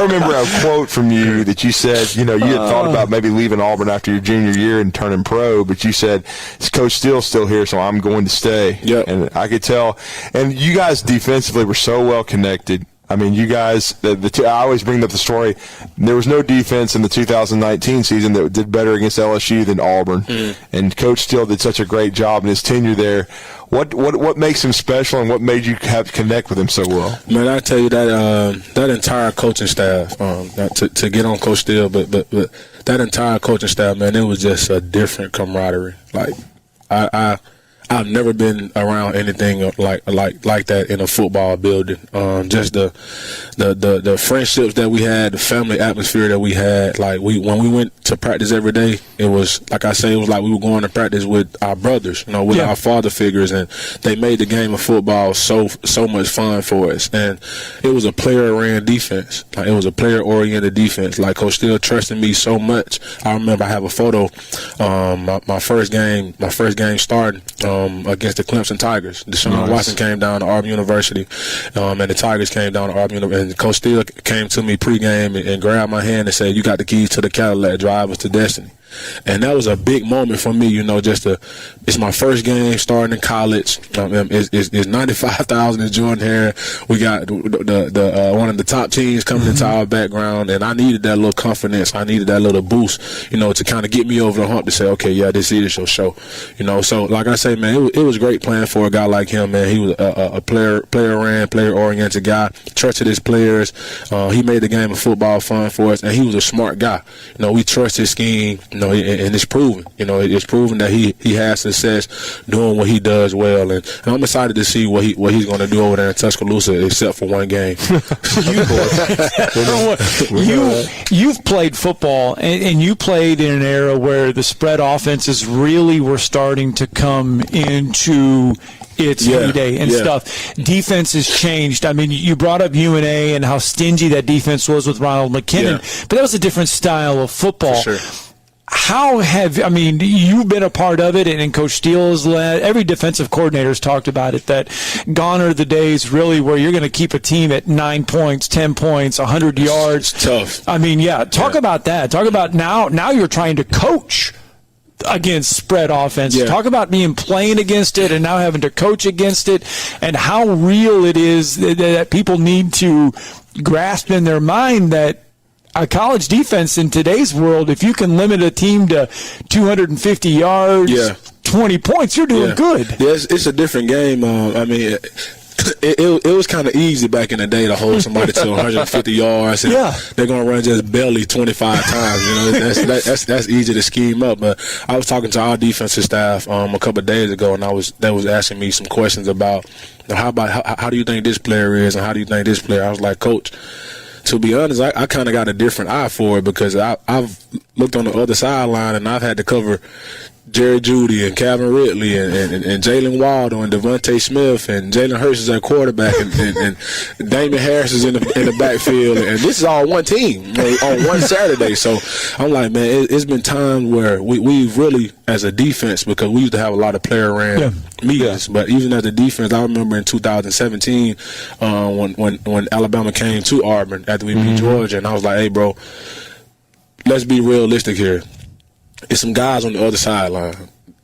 remember a quote from you that you said, you had thought about maybe leaving Auburn after your junior year and turning pro, but you said, Coach Steele's still here, so I'm going to stay. Yep. And I could tell. And you guys defensively were so well connected. I mean, you guys, I always bring up the story. There was no defense in the 2019 season that did better against LSU than Auburn. And Coach Steele did such a great job in his tenure there. What makes him special, and what made you have to connect with him so well? Man, I tell you that entire coaching staff, to get on Coach Steele, but that entire coaching staff, man, it was just a different camaraderie. Like I've never been around anything like that in a football building. Just the friendships that we had, the family atmosphere that we had. Like when we went to practice every day, it was like I say, it was like we were going to practice with our brothers, with our father figures, and they made the game of football so much fun for us. And it was a player-oriented defense. Like it was a player-oriented defense. Like Coach Steele trusted me so much. I remember I have a photo. My first game starting. against the Clemson Tigers. Deshaun Watson came down to Auburn University, and the Tigers came down to Auburn University. And Coach Steele came to me pregame and grabbed my hand and said, "You got the keys to the Cadillac. Drive us to destiny." And that was a big moment for me, it's my first game starting in college. It's 95,000 in Jordan Hare. We got the one of the top teams coming into our background, and I needed that little confidence. I needed that little boost, to kind of get me over the hump to say, okay, yeah, this is your show. So like I say, man, it was great playing for a guy like him, man. He was a player-oriented guy, trusted his players. He made the game of football fun for us, and he was a smart guy. We trust his scheme. And it's proven. It's proven that he has success doing what he does well, and I'm excited to see what he's going to do over there in Tuscaloosa, except for one game. You've played football, and you played in an era where the spread offenses really were starting to come into its heyday and stuff. Defense has changed. I mean, you brought up UNA and how stingy that defense was with Ronald McKinnon, but that was a different style of football. For sure. You've been a part of it, and Coach Steele has led. Every defensive coordinator has talked about it, that gone are the days really where you're going to keep a team at 9 points, 10 points, 100 yards. It's tough. Talk about that. Talk about now you're trying to coach against spread offense. Talk about playing against it and now having to coach against it, and how real it is that people need to grasp in their mind that a college defense in today's world, if you can limit a team to 250 yards, 20 points, you're doing good. Yeah, it's a different game. It was kind of easy back in the day to hold somebody to 150 yards. And they're going to run just barely 25 times. That's easy to scheme up. But I was talking to our defensive staff a couple of days ago, and they was asking me some questions about how do you think this player is, and how do you think this player? I was like, Coach, to be honest, I kind of got a different eye for it, because I've looked on the other sideline and I've had to cover Jerry Jeudy and Calvin Ridley and Jalen Waldo and Devontae Smith and Jalen Hurts is at quarterback and Damon Harris is in the backfield, and this is all one team on one Saturday. So I'm like, man, it's been times where we've really, as a defense, because we used to have a lot of player-ran meetings, but even as a defense, I remember in 2017 when Alabama came to Auburn after we beat Georgia, and I was like, hey, bro, let's be realistic here. It's some guys on the other sideline.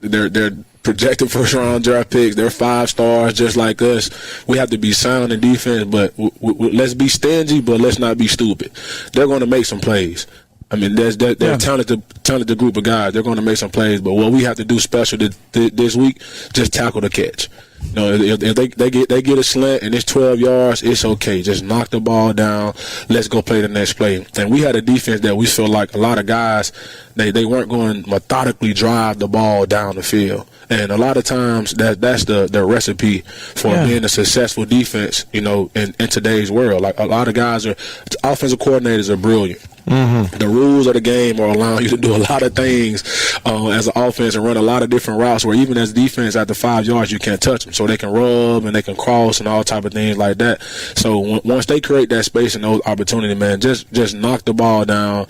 They're projected first-round draft picks. They're 5 stars just like us. We have to be sound in defense, but let's be stingy, but let's not be stupid. They're going to make some plays. I mean, they're a talented group of guys. They're going to make some plays, but what we have to do special this week, just tackle the catch. If they get a slant and it's 12 yards, it's okay. Just knock the ball down. Let's go play the next play. And we had a defense that we feel like a lot of guys, they weren't going to methodically drive the ball down the field. And a lot of times that's the recipe for being a successful defense, in today's world. Like, a lot of guys offensive coordinators are brilliant. The rules of the game are allowing you to do a lot of things as an offense and run a lot of different routes, where even as defense after 5 yards you can't touch them, so they can rub and they can cross and all type of things like that. So once they create that space and those opportunity, man, just knock the ball down,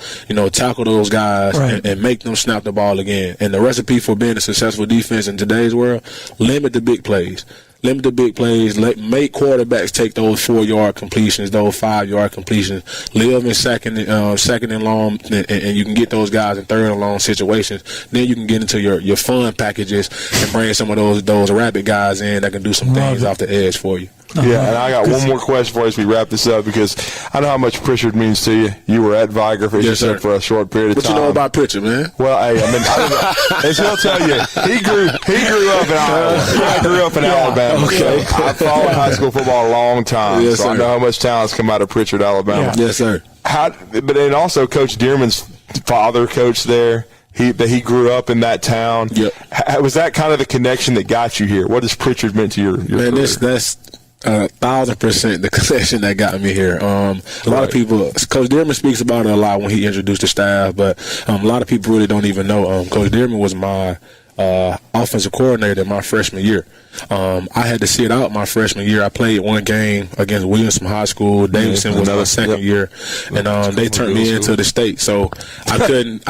tackle those guys and make them snap the ball again. And the recipe for being a successful defense in today's world: limit the big plays. Limit the big plays. Make quarterbacks take those 4-yard completions, those 5-yard completions. Live in second and long, and you can get those guys in third and long situations. Then you can get into your fun packages and bring some of those rapid guys in that can do some things off the edge for you. Yeah, and I got one more question for you as we wrap this up, because I know how much Pritchard means to you. You were at Viger, as you said, for a short period of time. What you know about Pritchard, man? Well, hey, I don't know. As he'll tell you, he grew up in Iowa. I grew up in Alabama. Okay. So I followed high school football a long time, so I know how much talent's come out of Pritchard, Alabama. Yes, sir. But then also Coach DeArmond's father coached there. He grew up in that town. Yep. Was that kind of the connection that got you here? What has Pritchard meant to your career? That's 1,000% the connection that got me here. A lot of people, Coach DeArmond speaks about it a lot when he introduced the staff, but a lot of people really don't even know. Coach DeArmond was my offensive coordinator my freshman year. I had to sit out my freshman year. I played one game against Williamson High School. Davidson was my second year, and they turned me into the state. So I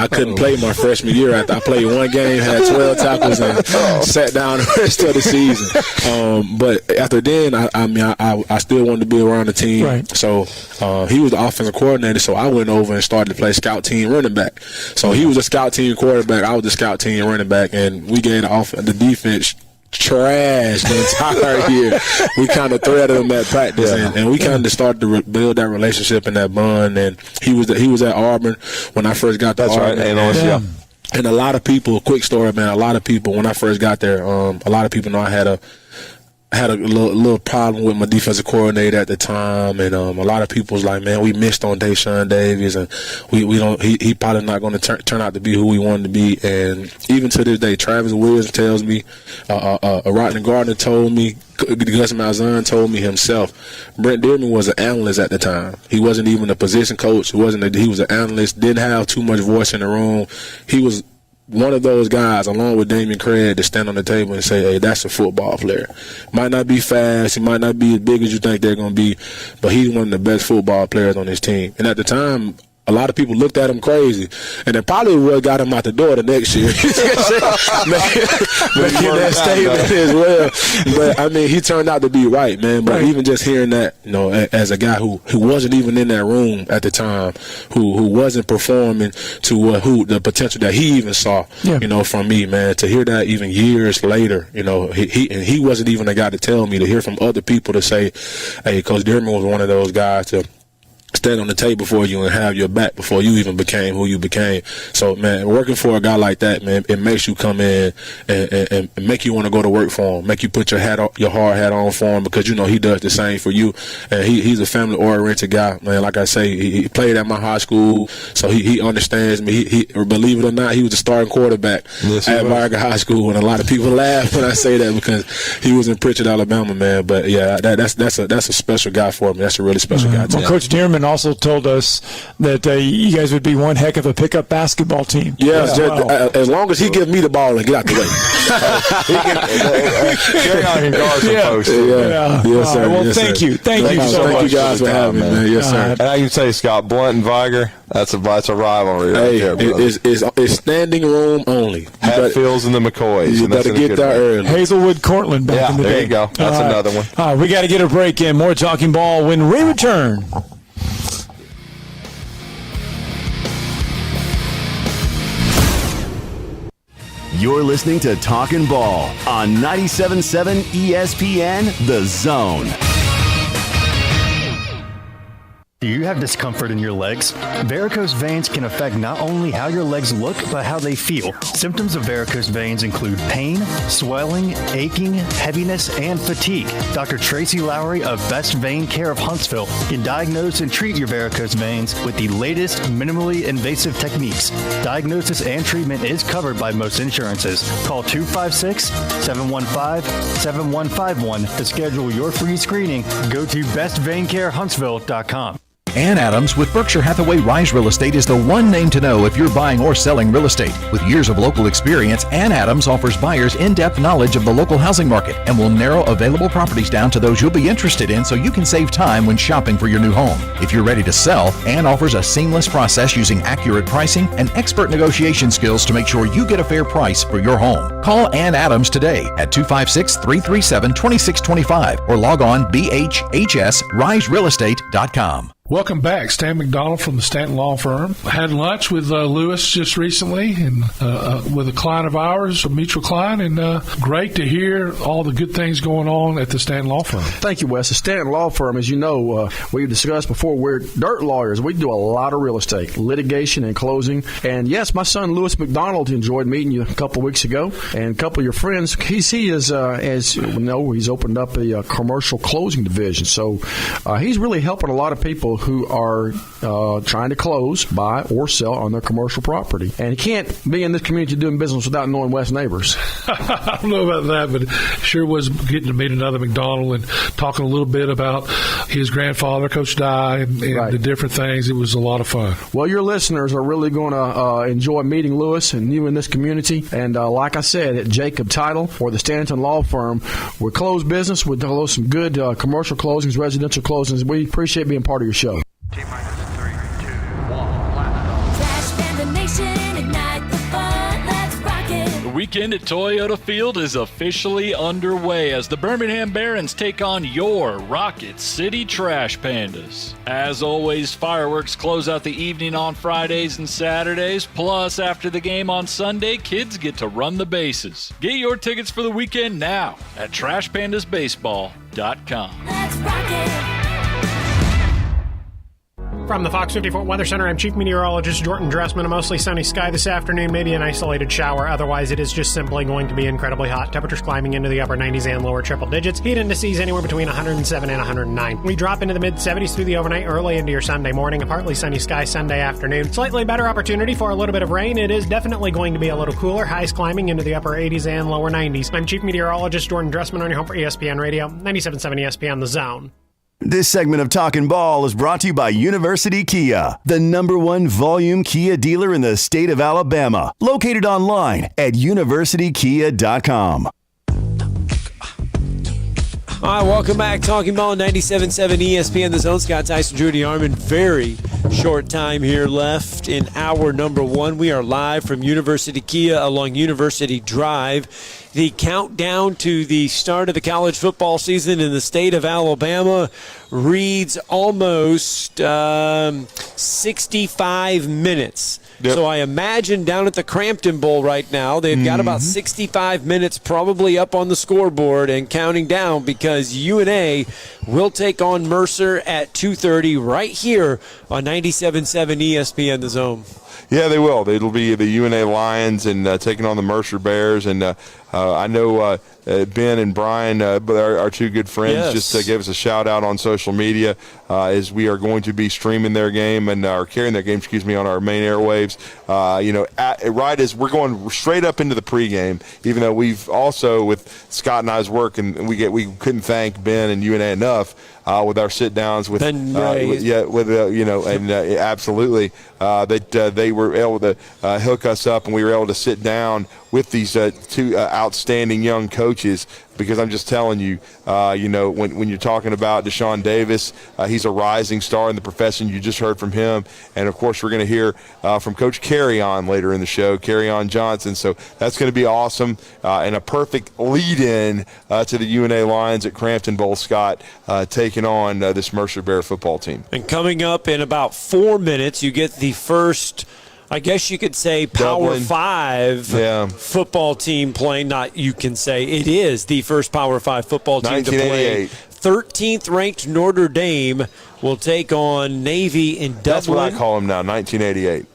couldn't play my freshman year. After I played one game, had 12 tackles, and sat down the rest of the season. But after then, I still wanted to be around the team. Right. So he was the offensive coordinator. So I went over and started to play scout team running back. So he was a scout team quarterback. I was the scout team running back, and we gave the defense trash the entire year. We kind of threaded him at practice, and we kind of started to build that relationship and that bond. And he was at Auburn when I first got to Auburn. Right. And a lot of people, quick story, man. A lot of people when I first got there, a lot of people know I had a little problem with my defensive coordinator at the time, and a lot of people was like, man, we missed on Deshaun Davies, and we don't. He probably not going to turn out to be who we wanted to be. And even to this day, Travis Williams tells me, Rodney Gardner told me, Gus Malzahn told me himself. Brent DeArmond was an analyst at the time. He wasn't even a position coach. He was an analyst. Didn't have too much voice in the room. He was one of those guys, along with Damian Craig, to stand on the table and say, hey, that's a football player. Might not be fast, he might not be as big as you think they're going to be, but he's one of the best football players on his team. And at the time, a lot of people looked at him crazy, and it probably what got him out the door the next year. Making that statement as well. But I mean, he turned out to be right, man. But even just hearing that, as a guy who wasn't even in that room at the time, who wasn't performing to the potential that he even saw, from me, man. To hear that even years later, he wasn't even a guy to tell me. To hear from other people to say, hey, Coach DeArmond was one of those guys to stand on the table for you and have your back before you even became who you became. So, man, working for a guy like that, man, it makes you come in and make you want to go to work for him, make you put your hard hat on for him, because he does the same for you. And he's a family-oriented guy, man. Like I say, he played at my high school, so he understands me. He believe it or not, he was the starting quarterback at Varga High School, and a lot of people laugh when I say that because he was in Pritchard, Alabama, man. But yeah, that's a special guy for me. That's a really special guy. Well, Coach DeArmond also told us that you guys would be one heck of a pickup basketball team. Yeah, as long as he gives me the ball and get out the way. Carry on guard some folks. Yes, sir. Well, thank you. Thank you so much. Thank you guys for having me, man. Yes, sir. And I can say, Scott, Blunt and Viger, that's a rivalry right there, brother. It's standing room only. Hatfields and the McCoys. You better get there early. Hazelwood, Cortland back in the day. There you go. That's another one. All right, we got to get a break in. More Talking Ball when we return. You're listening to Talkin' Ball on 97.7 ESPN, The Zone. Do you have discomfort in your legs? Varicose veins can affect not only how your legs look, but how they feel. Symptoms of varicose veins include pain, swelling, aching, heaviness, and fatigue. Dr. Tracy Lowry of Best Vein Care of Huntsville can diagnose and treat your varicose veins with the latest minimally invasive techniques. Diagnosis and treatment is covered by most insurances. Call 256-715-7151 to schedule your free screening. Go to bestveincarehuntsville.com. Ann Adams with Berkshire Hathaway Rise Real Estate is the one name to know if you're buying or selling real estate. With years of local experience, Ann Adams offers buyers in-depth knowledge of the local housing market and will narrow available properties down to those you'll be interested in so you can save time when shopping for your new home. If you're ready to sell, Ann offers a seamless process using accurate pricing and expert negotiation skills to make sure you get a fair price for your home. Call Ann Adams today at 256-337-2625 or log on bhhsriserealestate.com. Welcome back. Stan McDonald from the Stanton Law Firm. I had lunch with Lewis just recently and with a client of ours, a mutual client, and great to hear all the good things going on at the Stanton Law Firm. Thank you, Wes. The Stanton Law Firm, as you know, we've discussed before, we're dirt lawyers. We do a lot of real estate, litigation and closing. And yes, my son Lewis McDonald enjoyed meeting you a couple of weeks ago, and a couple of your friends. He is, as you know, he's opened up a commercial closing division. So he's really helping a lot of people people who are trying to close, buy, or sell on their commercial property. And you can't be in this community doing business without knowing West neighbors. I don't know about that, but sure was getting to meet another McDonald and talking a little bit about his grandfather, Coach Dye, and the different things. It was a lot of fun. Well, your listeners are really going to enjoy meeting Lewis and you in this community. And like I said, at Jacob Title or the Stanton Law Firm, we close business. We close some good commercial closings, residential closings. We appreciate being part of your show. The weekend at Toyota Field is officially underway as the Birmingham Barons take on your Rocket City Trash Pandas. As always, fireworks close out the evening on Fridays and Saturdays. Plus, after the game on Sunday, kids get to run the bases. Get your tickets for the weekend now at TrashPandasBaseball.com. Let's rock it. From the Fox 54 Weather Center, I'm Chief Meteorologist Jordan Dressman. A mostly sunny sky this afternoon, maybe an isolated shower. Otherwise, it is just simply going to be incredibly hot. Temperatures climbing into the upper 90s and lower triple digits. Heat indices anywhere between 107 and 109. We drop into the mid-70s through the overnight, early into your Sunday morning. A partly sunny sky Sunday afternoon. Slightly better opportunity for a little bit of rain. It is definitely going to be a little cooler. Highs climbing into the upper 80s and lower 90s. I'm Chief Meteorologist Jordan Dressman on your home for ESPN Radio, 97.7 ESPN The Zone. This segment of Talkin' Ball is brought to you by University Kia, the #1 volume Kia dealer in the state of Alabama. Located online at universitykia.com. All right, welcome back. Talking Ball, 97.7 ESPN The Zone. Scott Tyson, Drew DeArmond. Very short time here left in hour number 1. We are live from University Kia along University Drive. The countdown to the start of the college football season in the state of Alabama reads almost 65 minutes. Yep. So I imagine down at the Crampton Bowl right now, they've got about 65 minutes probably up on the scoreboard and counting down because UNA will take on Mercer at 2:30 right here on 97.7 ESPN The Zone. Yeah, they will. It'll be the UNA Lions and taking on the Mercer Bears. And I know Ben and Brian, our two good friends, just gave us a shout-out on social media as we are going to be streaming their game and are carrying their game, on our main airwaves. Right as we're going straight up into the pregame, even though we've also, with Scott and I's work, and we couldn't thank Ben and UNA enough with our sit-downs with absolutely that they were able to hook us up and we were able to sit down with these two outstanding young coaches, because I'm just telling you, when you're talking about Deshaun Davis, he's a rising star in the profession. You just heard from him. And, of course, we're going to hear from Coach Carry-On later in the show, Carry-On Johnson. So that's going to be awesome and a perfect lead-in to the UNA Lions at Crampton Bowl, Scott, taking on this Mercer Bear football team. And coming up in about 4 minutes, you get the first – I guess you could say Power 5 football team playing. Not you can say it is the first Power 5 football team to play. 13th ranked Notre Dame will take on Navy in Dublin. That's what I call them now, 1988.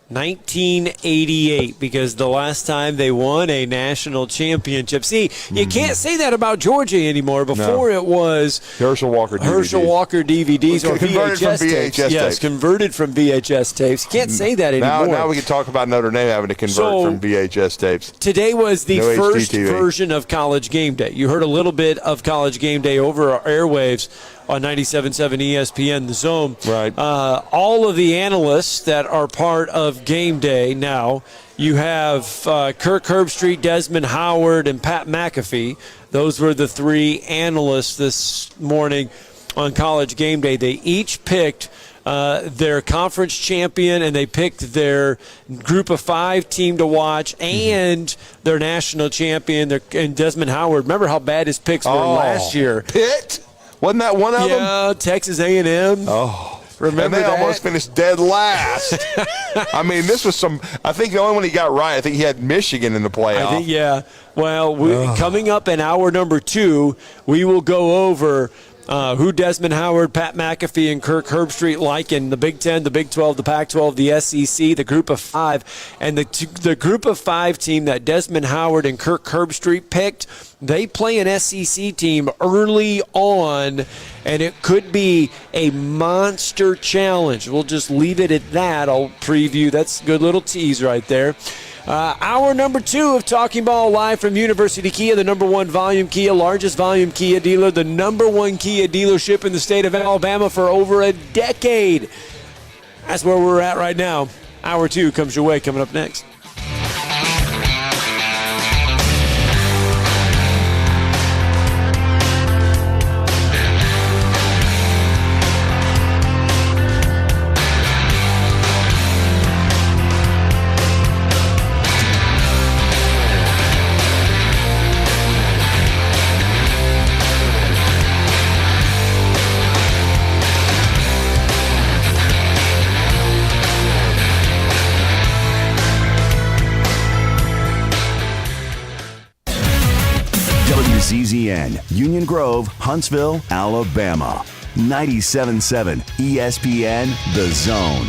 1988, because the last time they won a national championship. See, you can't say that about Georgia anymore. Before it was Herschel Walker DVDs or VHS tapes. Yes, converted from VHS tapes. You can't say that anymore. Now we can talk about Notre Dame having to convert from VHS tapes. Today was the first version of College Game Day. You heard a little bit of College Game Day over our airwaves on 97.7 ESPN The Zone. Right. All of the analysts that are part of Game Day now, you have Kirk Herbstreit, Desmond Howard, and Pat McAfee. Those were the 3 analysts this morning on College Game Day. They each picked their conference champion, and they picked their group of 5 team to watch and their national champion. And Desmond Howard, remember how bad his picks were last year. Pitt? Wasn't that one of them? Yeah, Texas A&M. Oh. Remember and they that? almost finished dead last. I mean, this was I think the only one he got right, I think he had Michigan in the playoff. I think, Well, coming up in hour number 2, we will go over Who Desmond Howard, Pat McAfee, and Kirk Herbstreit like in the Big Ten, the Big 12, the Pac-12, the SEC, the Group of Five. And the Group of Five team that Desmond Howard and Kirk Herbstreit picked, they play an SEC team early on, and it could be a monster challenge. We'll just leave it at that. I'll preview. That's a good little tease right there. Hour number 2 of Talking Ball live from University Kia, the number 1 volume Kia, largest volume Kia dealer, the number 1 Kia dealership in the state of Alabama for over a decade. That's where we're at right now. Hour 2 comes your way, coming up next. WZZN, Union Grove, Huntsville, Alabama. 97.7 ESPN, The Zone.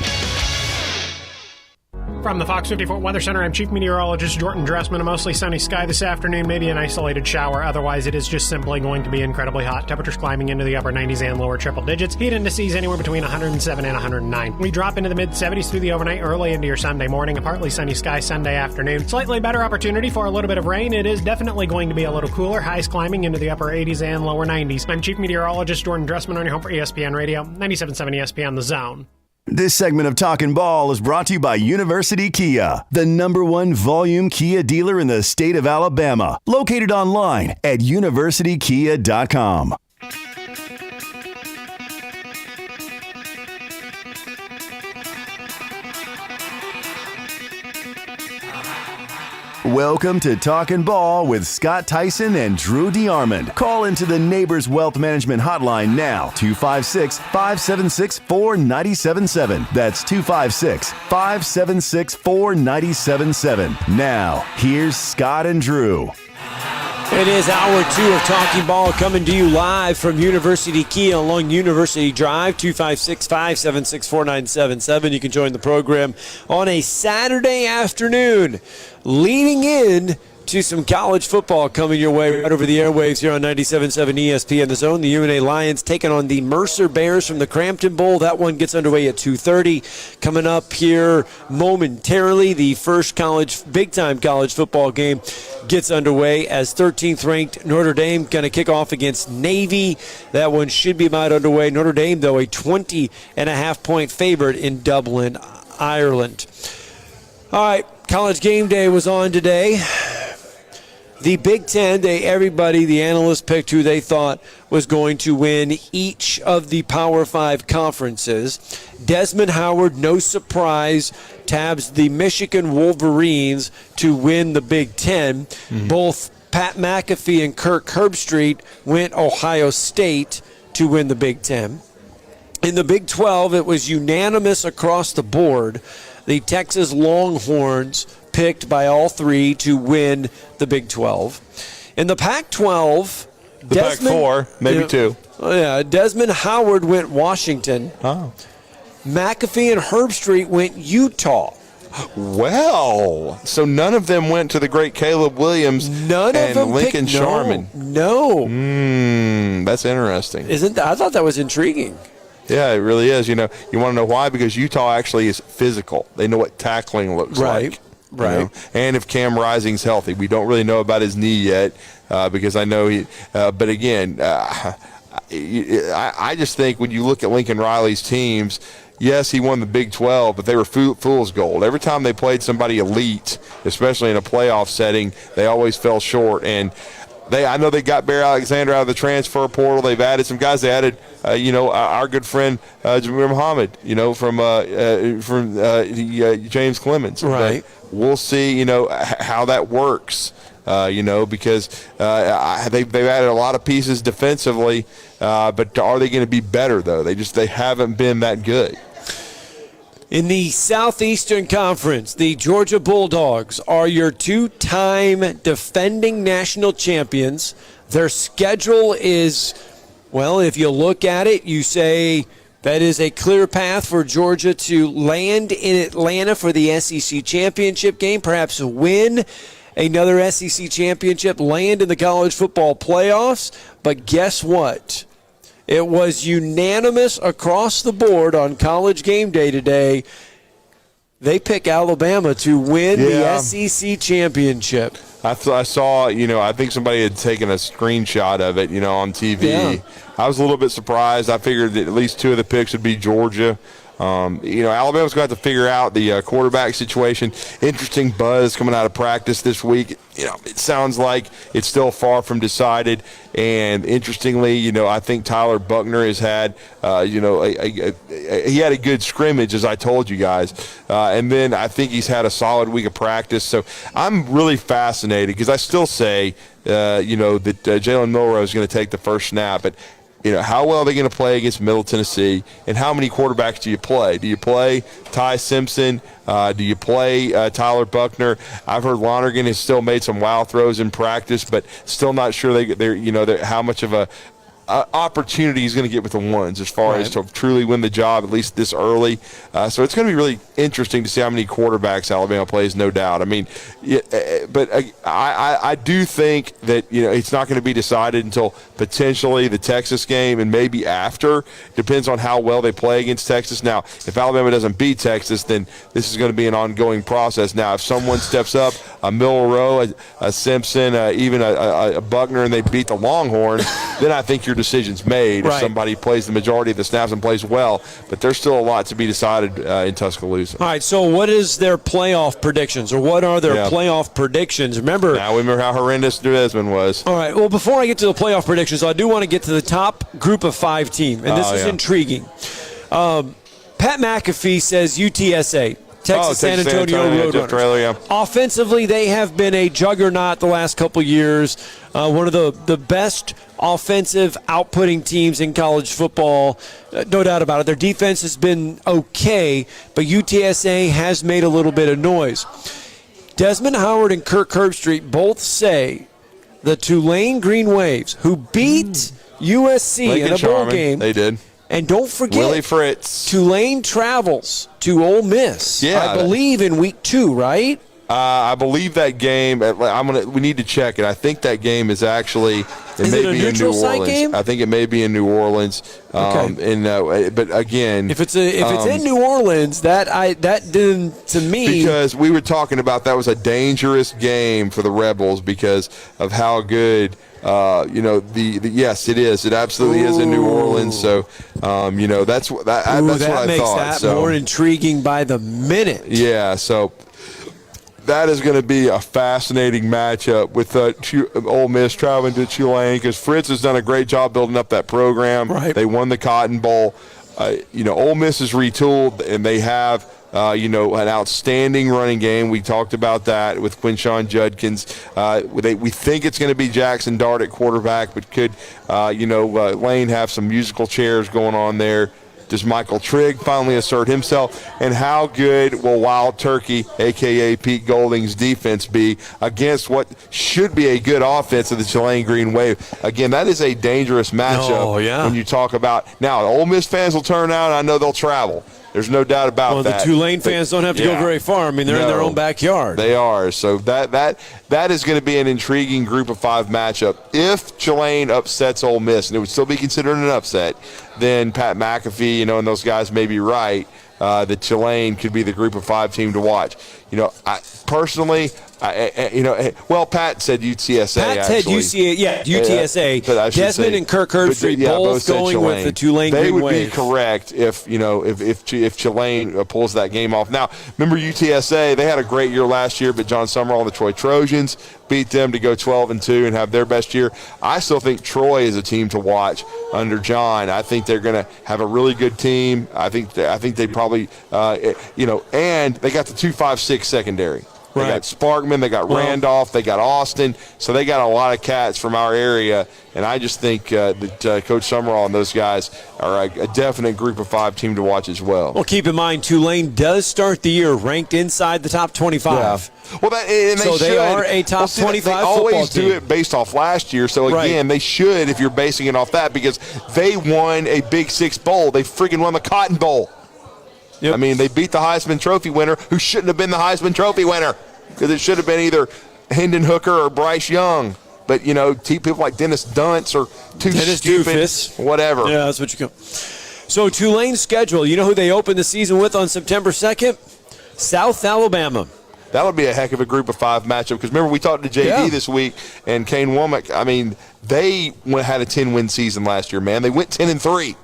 From the Fox 54 Weather Center, I'm Chief Meteorologist Jordan Dressman. A mostly sunny sky this afternoon, maybe an isolated shower. Otherwise, it is just simply going to be incredibly hot. Temperatures climbing into the upper 90s and lower triple digits. Heat indices anywhere between 107 and 109. We drop into the mid-70s through the overnight, early into your Sunday morning. A partly sunny sky Sunday afternoon. Slightly better opportunity for a little bit of rain. It is definitely going to be a little cooler. Highs climbing into the upper 80s and lower 90s. I'm Chief Meteorologist Jordan Dressman on your home for ESPN Radio, 97.7 ESPN The Zone. This segment of Talkin' Ball is brought to you by University Kia, the number 1 volume Kia dealer in the state of Alabama. Located online at universitykia.com. Welcome to Talkin' Ball with Scott Tyson and Drew DeArmond. Call into the Neighbors Wealth Management Hotline now, 256-576-4977. That's 256-576-4977. Now, here's Scott and Drew. It is hour 2 of Talking Ball coming to you live from University Kia along University Drive, 256-576-4977. You can join the program on a Saturday afternoon, leading in to some college football coming your way right over the airwaves here on 97.7 ESPN The Zone. The UNA Lions taking on the Mercer Bears from the Crampton Bowl. That one gets underway at 2:30. Coming up here momentarily, the first big-time college football game gets underway as 13th ranked Notre Dame going to kick off against Navy. That one should be about underway. Notre Dame, though, a 20.5-point favorite in Dublin, Ireland. All right, College Game Day was on today. The Big Ten, the analysts picked who they thought was going to win each of the Power 5 conferences. Desmond Howard, no surprise, tabs the Michigan Wolverines to win the Big Ten. Mm-hmm. Both Pat McAfee and Kirk Herbstreit went Ohio State to win the Big Ten. In the Big 12, it was unanimous across the board. The Texas Longhorns picked by all three to win the Big 12. In the Pac-12, Pac-4, maybe two. Yeah, Desmond Howard went Washington. Oh. McAfee and Herbstreit went Utah. Well, so none of them went to the great Caleb Williams and Lincoln Sharman. No. That's interesting. I thought that was intriguing. Yeah, it really is. You want to know why? Because Utah actually is physical. They know what tackling looks like. Right. And if Cam Rising's healthy. We don't really know about his knee yet because I know he but again, I just think when you look at Lincoln Riley's teams, yes, he won the Big 12, but they were fool's gold. Every time they played somebody elite, especially in a playoff setting, they always fell short. And I know they got Bear Alexander out of the transfer portal. They've added some guys. They added, our good friend Jamir Muhammad, from James Clemens. Right. But we'll see, how that works. Because they've added a lot of pieces defensively, but are they going to be better though? They haven't been that good. In the Southeastern Conference, the Georgia Bulldogs are your two-time defending national champions. Their schedule is Well, if you look at it, you say that is a clear path for Georgia to land in Atlanta for the SEC championship game, perhaps win another SEC championship, land in the college football playoffs. But guess what? It was unanimous across the board on College Game Day today. They pick Alabama to win the SEC championship. I saw, I think somebody had taken a screenshot of it, on TV. Yeah. I was a little bit surprised. I figured that at least two of the picks would be Georgia. Alabama's going to have to figure out the quarterback situation. Interesting buzz coming out of practice this week. It sounds like it's still far from decided. And interestingly, I think Tyler Buckner has had, he had a good scrimmage, as I told you guys. And then I think he's had a solid week of practice. So I'm really fascinated because I still say, that Jalen Milroe is going to take the first snap. But how well are they going to play against Middle Tennessee, and how many quarterbacks do you play? Do you play Ty Simpson? Do you play Tyler Buckner? I've heard Lonergan has still made some wow throws in practice, but still not sure they're how much of a opportunity he's going to get with the ones as far as to truly win the job, at least this early. So it's going to be really interesting to see how many quarterbacks Alabama plays, no doubt. I mean, but I do think that, it's not going to be decided until potentially the Texas game and maybe after. Depends on how well they play against Texas. Now, if Alabama doesn't beat Texas, then this is going to be an ongoing process. Now, if someone steps up, a Milroe, a Simpson, even a Buckner, and they beat the Longhorns, then I think your decision's made. If somebody plays the majority of the snaps and plays well, but there's still a lot to be decided in Tuscaloosa. All right, so what is their playoff predictions, or what are their playoff predictions? Remember how horrendous Desmond was. All right, well, before I get to the playoff predictions, I do want to get to the top group of 5 team, and this is intriguing. Pat McAfee says UTSA. Texas San Antonio Roadrunners. Offensively, they have been a juggernaut the last couple years. One of the best offensive outputting teams in college football, no doubt about it. Their defense has been okay, but UTSA has made a little bit of noise. Desmond Howard and Kirk Herbstreit both say the Tulane Green Waves, who beat USC in a bowl game. They did. And don't forget, Willie Fritz. Tulane travels to Ole Miss, I believe, in week 2, right? I believe that game. We need to check it. I think that game is actually. It may be in New Orleans. Game? I think it may be in New Orleans. Okay. But again, if it's in New Orleans, that didn't to me, because we were talking about that was a dangerous game for the Rebels because of how good. Yes, it is. It absolutely is in New Orleans. So, that's what I thought. That makes that more intriguing by the minute. Yeah. So. That is going to be a fascinating matchup with Ole Miss traveling to Tulane because Fritz has done a great job building up that program. Right. They won the Cotton Bowl. Ole Miss is retooled, and they have an outstanding running game. We talked about that with Quinshon Judkins. We think it's going to be Jackson Dart at quarterback, but could Lane have some musical chairs going on there? Does Michael Trigg finally assert himself? And how good will Wild Turkey, a.k.a. Pete Golding's defense, be against what should be a good offense of the Tulane Green Wave? Again, that is a dangerous matchup when you talk about – now, Ole Miss fans will turn out, and I know they'll travel. There's no doubt about that. Well, the Tulane fans don't have to go very far. I mean, they're in their own backyard. They are. So that is going to be an intriguing group of 5 matchup. If Tulane upsets Ole Miss, and it would still be considered an upset, then Pat McAfee, and those guys may be right. That Tulane could be the group of 5 team to watch. I personally, Pat said UTSA. Pat said UTSA. Desmond and Kirk Herbstreit both going with the Tulane Green Wave. They would be correct if Tulane pulls that game off. Now, remember UTSA? They had a great year last year, but John Summerall and the Troy Trojans beat them to go 12-2 and have their best year. I still think Troy is a team to watch under John. I think they're going to have a really good team. I think they probably, and they got the 2-5-6 secondary. They got Sparkman, they got Randolph, they got Austin. So they got a lot of cats from our area. And I just think that Coach Summerall and those guys are a definite group of 5 team to watch as well. Well, keep in mind, Tulane does start the year ranked inside the top 25. Yeah. Well, they are a top 25 They always do it based off last year. So, again, they should if you're basing it off that because they won a Big Six Bowl. They freaking won the Cotton Bowl. Yep. I mean, they beat the Heisman Trophy winner who shouldn't have been the Heisman Trophy winner because it should have been either Hendon Hooker or Bryce Young. But, people like Dennis Dunce or Dennis stupid, Doofus. Whatever. Yeah, that's what you call. So Tulane's schedule, you know who they open the season with on September 2nd? South Alabama. That would be a heck of a group of 5 matchup because remember we talked to JD this week and Kane Womack. I mean, they had a 10-win season last year, man. They went 10-3.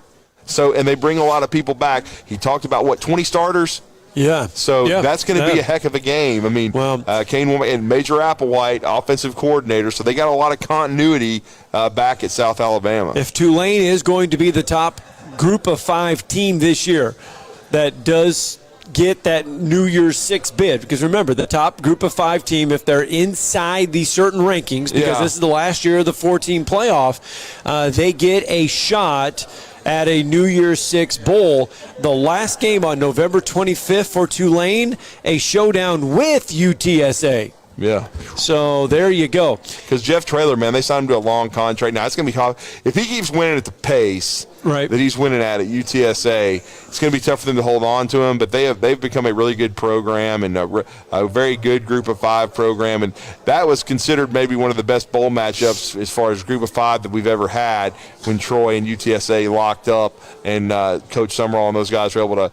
So, and they bring a lot of people back. He talked about, 20 starters? Yeah. So that's going to be a heck of a game. I mean, Kane Womack and Major Applewhite, offensive coordinator, so they got a lot of continuity back at South Alabama. If Tulane is going to be the top group of 5 team this year that does get that New Year's 6 bid, because remember, the top group of 5 team, if they're inside these certain rankings, because this is the last year of the 4-team playoff, they get a shot at a New Year's 6 bowl. The last game on November 25th for Tulane, a showdown with UTSA. Yeah. So there you go. Because Jeff Traylor, man, they signed him to a long contract. Now, it's going to be hard. If he keeps winning at the pace that he's winning at UTSA, it's going to be tough for them to hold on to him. But they've become a really good program and a very good group of 5 program. And that was considered maybe one of the best bowl matchups as far as group of 5 that we've ever had when Troy and UTSA locked up and Coach Summerall and those guys were able to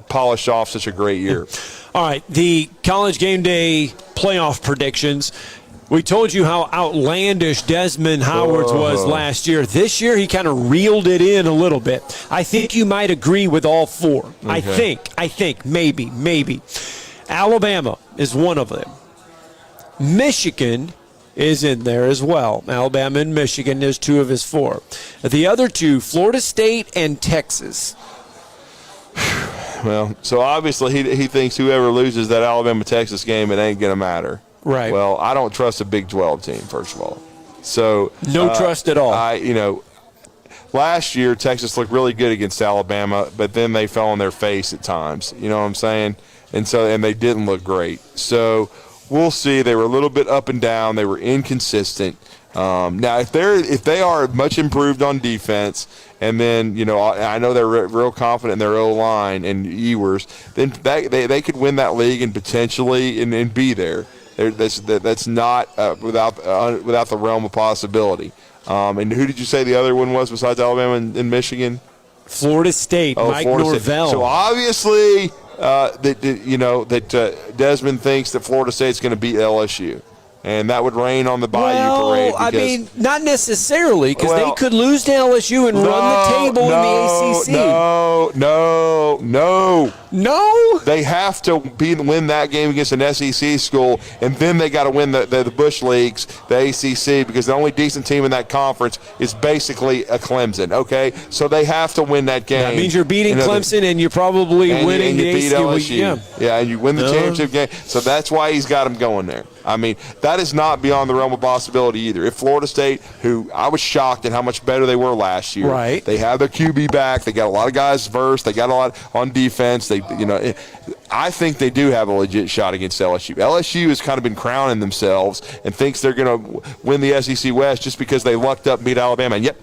polish off such a great year. All right, the College Game Day playoff predictions. We told you how outlandish Desmond Howard's was last year. This year, he kind of reeled it in a little bit. I think you might agree with all 4. Okay. I think, maybe. Alabama is one of them. Michigan is in there as well. Alabama and Michigan is 2 of his 4. The other 2, Florida State and Texas. Well, so obviously he thinks whoever loses that Alabama-Texas game, it ain't going to matter. Right. Well, I don't trust a Big 12 team, first of all. So no trust at all. Last year Texas looked really good against Alabama, but then they fell on their face at times. You know what I'm saying? And they didn't look great. So we'll see. They were a little bit up and down. They were inconsistent. Now, if they are much improved on defense, and then I know they're real confident in their O-line and Ewers, then they could win that league and potentially and be there. That's not without the realm of possibility. And who did you say the other one was besides Alabama and Michigan? Florida State. Mike Norvell. So obviously that Desmond thinks that Florida State's going to beat LSU. And that would rain on the Bayou Parade. I mean, not necessarily, because they could lose to LSU and run the table in the ACC. No. They have to win that game against an SEC school, and then they got to win the Bush Leagues, the ACC, because the only decent team in that conference is basically a Clemson. Okay, so they have to win that game. That means you're beating Clemson, and you're probably winning the ACC. LSU. Yeah, and you win the championship game. So that's why he's got them going there. I mean, that is not beyond the realm of possibility either. If Florida State, who I was shocked at how much better they were last year, right? They have their QB back. They got a lot of guys versed. They got a lot on defense. I think they do have a legit shot against LSU. LSU has kind of been crowning themselves and thinks they're going to win the SEC West just because they lucked up and beat Alabama. And yep,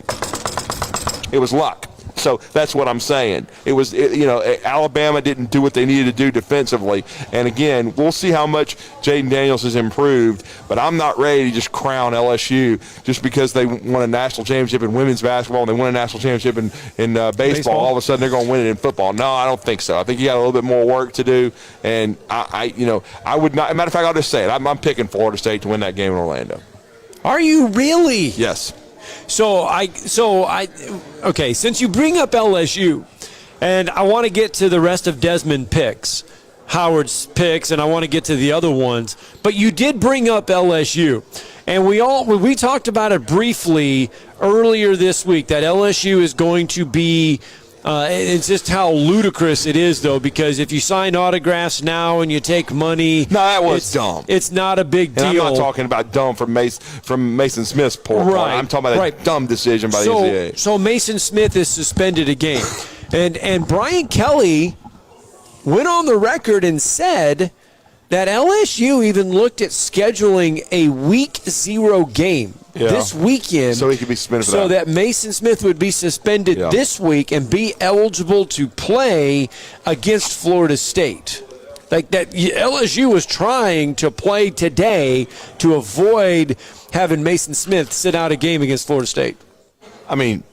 it was luck. So that's what I'm saying. Alabama didn't do what they needed to do defensively. And, again, we'll see how much Jaden Daniels has improved, but I'm not ready to just crown LSU just because they won a national championship in women's basketball and they won a national championship in baseball. All of a sudden they're going to win it in football. No, I don't think so. I think you got a little bit more work to do. And, I would not – as a matter of fact, I'll just say it. I'm picking Florida State to win that game in Orlando. Are you really? Yes. Okay, since you bring up LSU, and I want to get to the rest of Desmond picks, Howard's picks, and I want to get to the other ones, but you did bring up LSU, and we talked about it briefly earlier this week, that LSU is going to be It's just how ludicrous it is, though, because if you sign autographs now and you take money, no, that was dumb. It's not a big deal. And I'm not talking about dumb from Mason Smith's point. Right. I'm talking about a dumb decision by the NCAA. So Mason Smith is suspended a game, and Brian Kelly went on the record and said that LSU even looked at scheduling a Week 0 game this weekend, so he could be suspended. So that Mason Smith would be suspended this week and be eligible to play against Florida State. Like that, LSU was trying to play today to avoid having Mason Smith sit out a game against Florida State. I mean,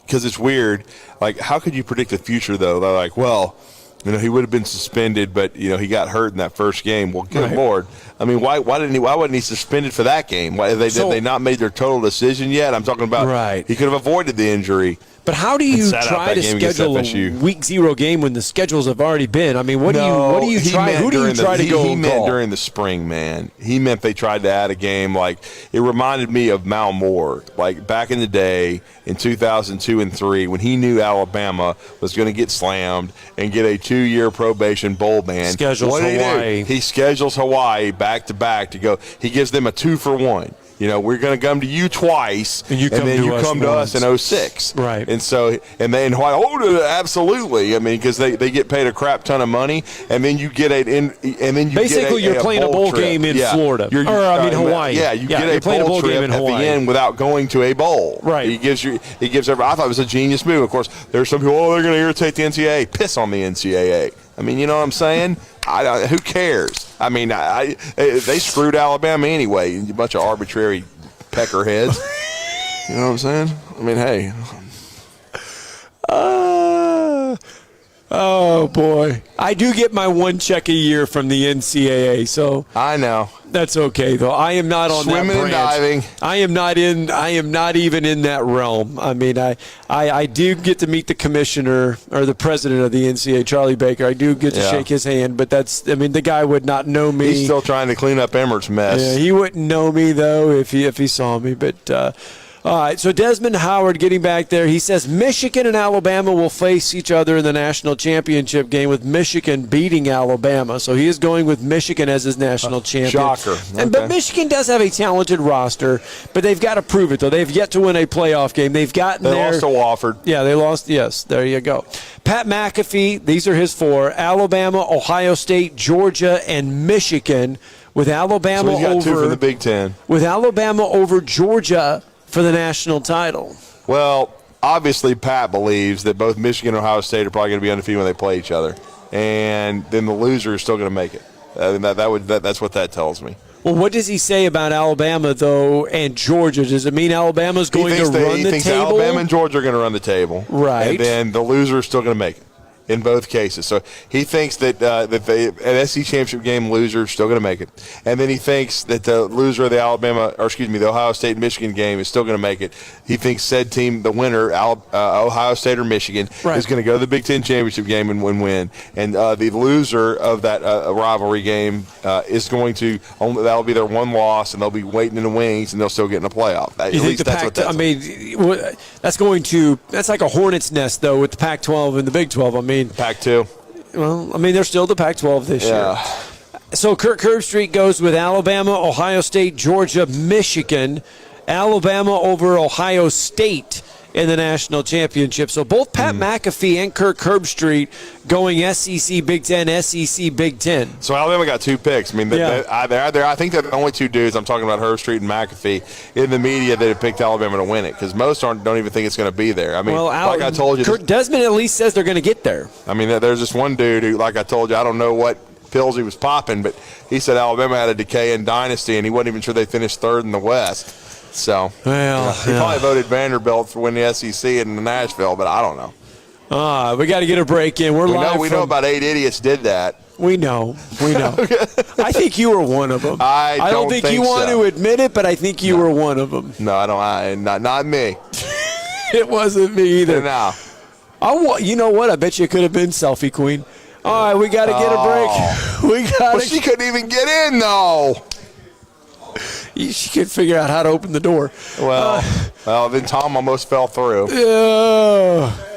because it's weird. Like, how could you predict the future, though? They're like, well, he would have been suspended, but he got hurt in that first game. Well, good Lord! I mean, why wasn't he suspended for that game? Why did they not made their total decision yet? I'm talking about he could have avoided the injury. But how do you try to schedule a Week 0 game when the schedules have already been? I mean, what do you try? Who do you try to go? He meant during the spring, man. He meant they tried to add a game. Like, it reminded me of Mal Moore, like back in the day in 2002 and 3 when he knew Alabama was going to get slammed and get a 2-year probation bowl ban. Schedules Hawaii. He schedules Hawaii back to back to go. He gives them a 2-for-1. We're going to come to you twice, and then you come to us in 06. Right. And so, and then Hawaii, absolutely. I mean, because they get paid a crap ton of money, and then you get you're playing a bowl game in Florida. Hawaii. Yeah, you get a bowl trip at the end without going to a bowl. Right. He gives I thought it was a genius move. Of course, there's some people, they're going to irritate the NCAA. Piss on the NCAA. I mean, you know what I'm saying? Who cares? I mean, they screwed Alabama anyway. A bunch of arbitrary peckerheads. You know what I'm saying? I mean, hey. Oh, boy. I do get my one check a year from the NCAA, so I know. That's okay, though. I am not on Swimming that branch. and diving. I am not even in that realm. I mean, I do get to meet the commissioner or the president of the NCAA, Charlie Baker. I do get to shake his hand, but the guy would not know me. He's still trying to clean up Emmert's mess. Yeah, he wouldn't know me, though, if he saw me, but all right, so Desmond Howard getting back there. He says Michigan and Alabama will face each other in the national championship game, with Michigan beating Alabama. So he is going with Michigan as his national champion. Shocker. But Michigan does have a talented roster, but they've got to prove it, though. They've yet to win a playoff game. They lost to Wofford. Yeah, they lost. Yes, there you go. Pat McAfee, these are his 4. Alabama, Ohio State, Georgia, and Michigan, with Alabama so he's got 2 from the Big Ten. With Alabama over Georgia for the national title. Well, obviously Pat believes that both Michigan and Ohio State are probably going to be undefeated when they play each other, and then the loser is still going to make it. That's what that tells me. Well, what does he say about Alabama, though, and Georgia? Does it mean Alabama's going to run the table? He thinks Alabama and Georgia are going to run the table. Right. And then the loser is still going to make it in both cases. So he thinks that an SEC championship game loser is still going to make it. And then he thinks that the loser of the the Ohio State Michigan game is still going to make it. He thinks said team, the winner, Ohio State or Michigan, is going to go to the Big Ten championship game and win. And the loser of that rivalry game is going to that'll be their one loss, and they'll be waiting in the wings, and they'll still get in the playoff. At least that's what that's. I mean, that's like a hornet's nest, though, with the Pac-12 and the Big 12. I mean, Pac-2. Well, I mean, they're still the Pac-12 this year. So Kirk Herbstreit goes with Alabama, Ohio State, Georgia, Michigan. Alabama over Ohio State in the national championship. So both Pat McAfee and Kirk Herbstreit going SEC Big Ten, SEC Big Ten. So Alabama got 2 picks. I mean, I think they're the only 2 dudes, I'm talking about Herbstreit and McAfee, in the media that have picked Alabama to win it, because most don't even think it's going to be there. I mean, like I told you. Desmond at least says they're going to get there. I mean, there's this one dude who, like I told you, I don't know what pills he was popping, but he said Alabama had a decaying dynasty, and he wasn't even sure they finished 3rd in the West. So, he probably voted Vanderbilt for winning the SEC in Nashville, but I don't know. We got to get a break in. We know about 8 idiots did that. We know. I think you were one of them. I don't think you want to admit it, but I think you were one of them. No, I don't. Not me. It wasn't me either. No. You know what? I bet you it could have been Selfie Queen. All right, we got to get a break. Well, she couldn't even get in, though. She could figure out how to open the door. Well, then Tom almost fell through.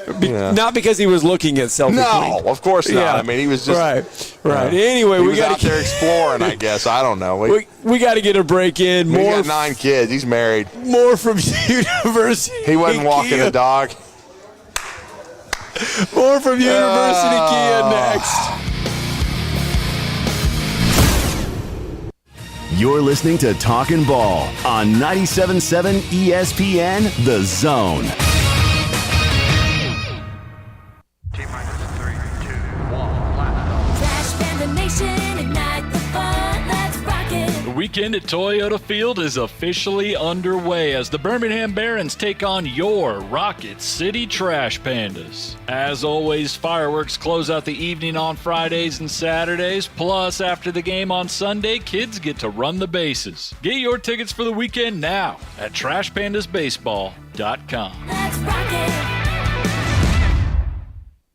Not because he was looking at selfie. No, of course not. Yeah. I mean, he was just right. Anyway, he we was got out there exploring. I guess I don't know. We got to get a break in. He got 9 kids. He's married. More from University. He wasn't walking a dog. More from University Kia next. You're listening to Talkin' Ball on 97.7 ESPN The Zone. The weekend at Toyota Field is officially underway as the Birmingham Barons take on your Rocket City Trash Pandas. As always, fireworks close out the evening on Fridays and Saturdays. Plus, after the game on Sunday, kids get to run the bases. Get your tickets for the weekend now at TrashPandasBaseball.com. Let's rock it.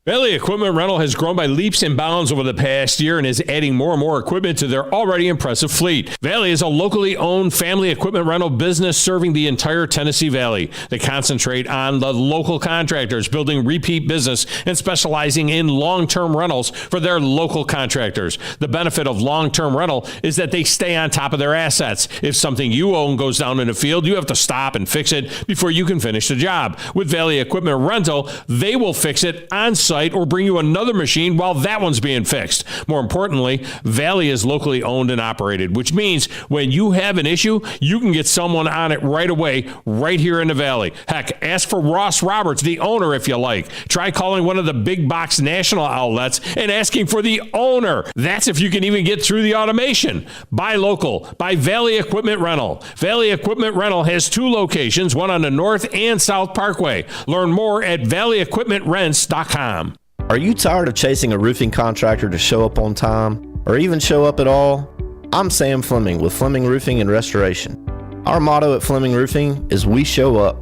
Valley Equipment Rental has grown by leaps and bounds over the past year and is adding more and more equipment to their already impressive fleet. Valley is a locally owned family equipment rental business serving the entire Tennessee Valley. They concentrate on the local contractors, building repeat business and specializing in long-term rentals for their local contractors. The benefit of long-term rental is that they stay on top of their assets. If something you own goes down in the field, you have to stop and fix it before you can finish the job. With Valley Equipment Rental, they will fix it on site or bring you another machine while that one's being fixed. More importantly, Valley is locally owned and operated, which means when you have an issue, you can get someone on it right away, right here in the Valley. Heck, ask for Ross Roberts, the owner, if you like. Try calling one of the big box national outlets and asking for the owner. That's if you can even get through the automation. Buy local. Buy Valley Equipment Rental. Valley Equipment Rental has 2 locations, one on the North and South Parkway. Learn more at valleyequipmentrents.com. Are you tired of chasing a roofing contractor to show up on time or even show up at all? I'm Sam Fleming with Fleming Roofing and Restoration. Our motto at Fleming Roofing is we show up.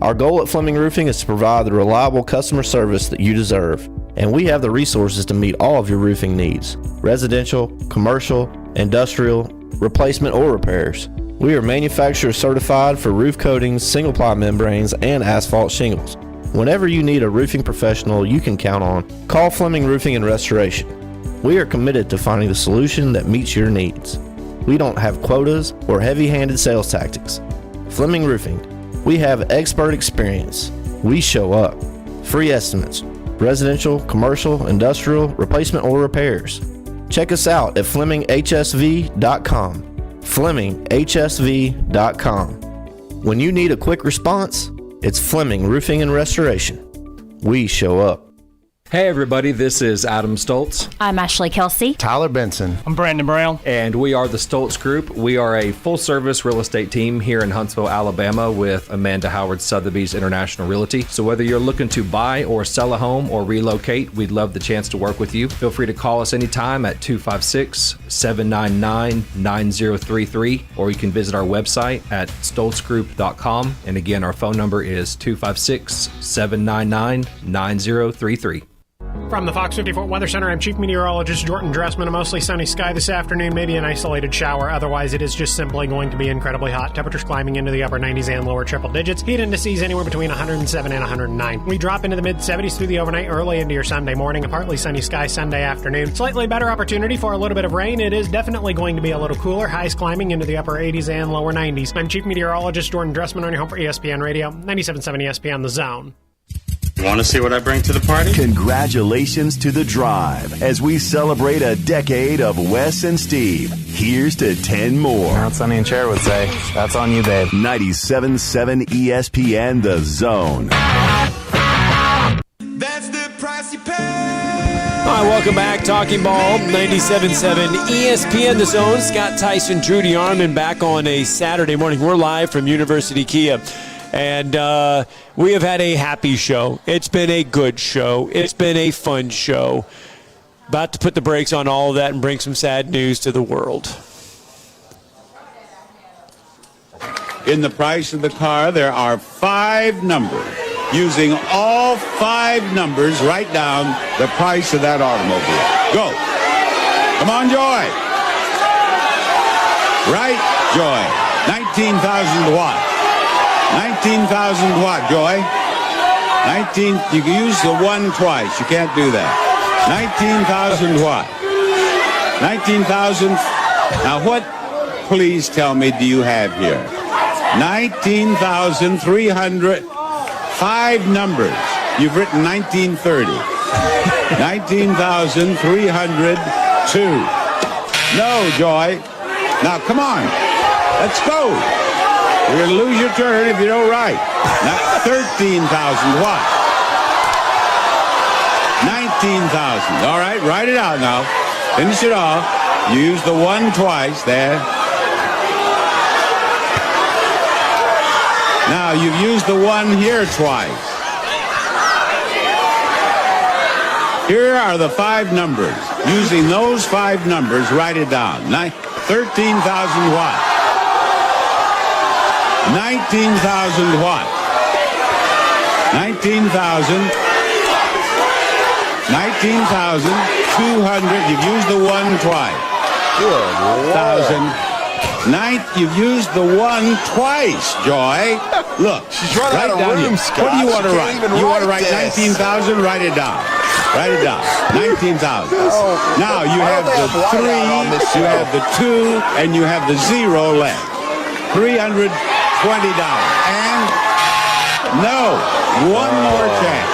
Our goal at Fleming Roofing is to provide the reliable customer service that you deserve, and we have the resources to meet all of your roofing needs: residential, commercial, industrial, replacement, or repairs. We are manufacturer certified for roof coatings, single-ply membranes, and asphalt shingles. Whenever you need a roofing professional you can count on, call Fleming Roofing and Restoration. We are committed to finding the solution that meets your needs. We don't have quotas or heavy-handed sales tactics. Fleming Roofing, we have expert experience. We show up. Free estimates, residential, commercial, industrial, replacement, or repairs. Check us out at FlemingHSV.com. FlemingHSV.com. When you need a quick response, it's Fleming Roofing and Restoration. We show up. Hey everybody, this is Adam Stoltz. I'm Ashley Kelsey. Tyler Benson. I'm Brandon Brown. And we are the Stoltz Group. We are a full-service real estate team here in Huntsville, Alabama with Amanda Howard Sotheby's International Realty. So whether you're looking to buy or sell a home or relocate, we'd love the chance to work with you. Feel free to call us anytime at 256-799-9033, or you can visit our website at stoltzgroup.com. And again, our phone number is 256-799-9033. From the Fox 54 Weather Center, I'm Chief Meteorologist Jordan Dressman. A mostly sunny sky this afternoon, maybe an isolated shower. Otherwise, it is just simply going to be incredibly hot. Temperatures climbing into the upper 90s and lower triple digits. Heat indices anywhere between 107 and 109. We drop into the mid-70s through the overnight, early into your Sunday morning. A partly sunny sky Sunday afternoon. Slightly better opportunity for a little bit of rain. It is definitely going to be a little cooler. Highs climbing into the upper 80s and lower 90s. I'm Chief Meteorologist Jordan Dressman on your home for ESPN Radio, 97.7 ESPN The Zone. Want to see what I bring to the party? Congratulations to The Drive as we celebrate a decade of Wes and Steve. Here's to 10 more. Now Sonny and Cher would say, that's on you, babe. 97.7 ESPN The Zone. That's the price you pay. All right, welcome back. Talking Ball, 97.7 ESPN The Zone. Scott Tyson, Drew DeArmond back on a Saturday morning. We're live from University Kia. And we have had a happy show. It's been a good show. It's been a fun show. About to put the brakes on all of that and bring some sad news to the world. In the price of the car, there are 5 numbers. Using all 5 numbers, write down the price of that automobile. Go. Come on, Joy. Right, Joy. 19,000 watts. 19,000 watt, Joy. You can use the 1 twice. You can't do that. 19,000 what? 19,000. Now what, please tell me, do you have here? 19,300. 5 numbers. You've written 1930. 19,302. No, Joy. Now, come on. Let's go. You're going to lose your turn if you don't write. Now, 13,000 what? 19,000. All right, write it out now. Finish it off. You use the 1 twice there. Now, you've used the 1 here twice. Here are the 5 numbers. Using those 5 numbers, write it down. 13,000 what? 19,000 what? 19,200. You've used the 1 twice. Good. 1,000. You've used the 1 twice, Joy. Look, she's running out of room, Scott. What do you want to write? You want to write 19,000? Write it down. Write it down. 19,000. Now you have the 3, you have the 2, and you have the 0 left. $320. And no, 1 more chance.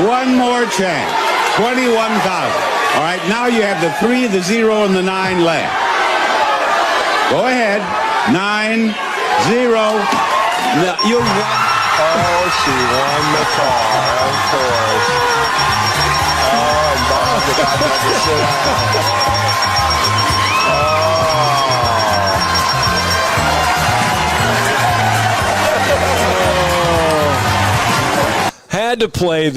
1 more chance. 21,000. All right, now you have the 3, the 0, and the 9 left. Go ahead. 9, 0. No, you won. Oh, she won the car, of course. Oh, Bob did not have to sit down. Had to play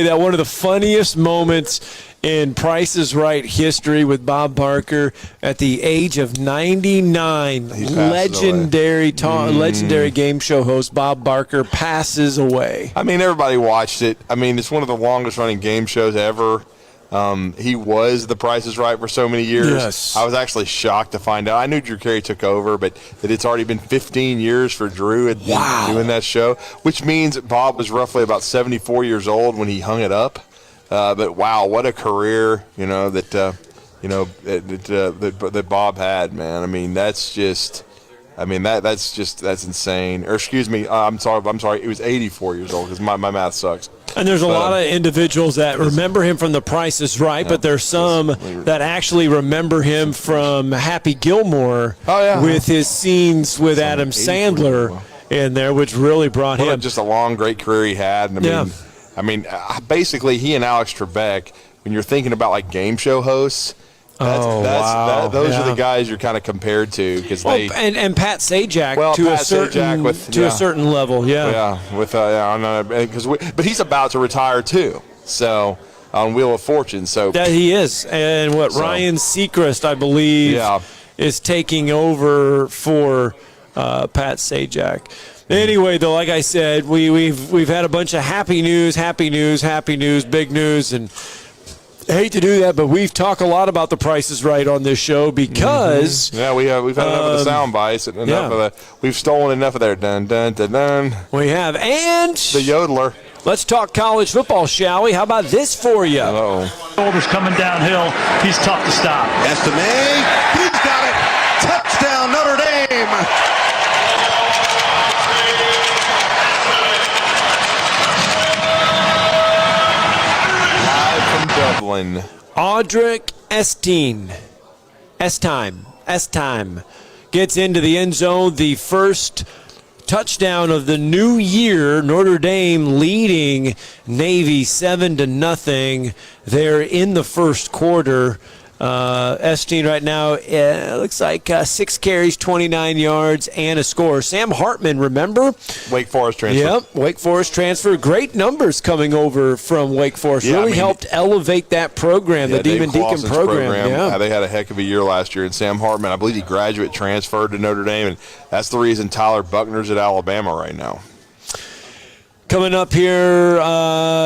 that. One of the funniest moments in Price is Right history with Bob Barker at the age of 99. Legendary game show host Bob Barker passes away. I mean, everybody watched it. I mean, it's one of the longest running game shows ever. He was The Price is Right for so many years. Yes. I was actually shocked to find out. I knew Drew Carey took over, but that it's already been 15 years for Drew doing that show, which means Bob was roughly about 74 years old when he hung it up. But wow, what a career, that Bob had, man. I mean, that's insane. Or excuse me, I'm sorry. He was 84 years old because my math sucks. And there's a lot of individuals that remember him from The Price is Right, but there's some that actually remember him from Happy Gilmore with his scenes with Adam Sandler in there, which really brought him. Just a long, great career he had. And I mean, basically, he and Alex Trebek, when you're thinking about like game show hosts, those are the guys you're kind of compared to because and Pat Sajak to a certain level, but he's about to retire too, so on Wheel of Fortune, so that he is, and Ryan Seacrest, I believe, is taking over for Pat Sajak. Anyway, though, like I said, we've had a bunch of happy news, big news, and I hate to do that, but we've talked a lot about The Price is Right on this show because we've had enough of the sound bites and enough of the. We've stolen enough of their dun dun dun dun. We have, and the yodeler. Let's talk college football, shall we? How about this for you? Shoulders coming downhill. He's tough to stop. Estime, he's got it. Touchdown, Notre Dame. Dublin. Audric S-Time gets into the end zone. The first touchdown of the new year. Notre Dame leading Navy 7-0 there in the first quarter. Esteen right now looks like 6 carries, 29 yards, and a score. Sam Hartman, remember? Wake Forest transfer. Yep, Wake Forest transfer. Great numbers coming over from Wake Forest. Helped elevate that program, the Demon Deacon program. Yeah, they had a heck of a year last year. And Sam Hartman, I believe he graduate transferred to Notre Dame, and that's the reason Tyler Buckner's at Alabama right now. coming up here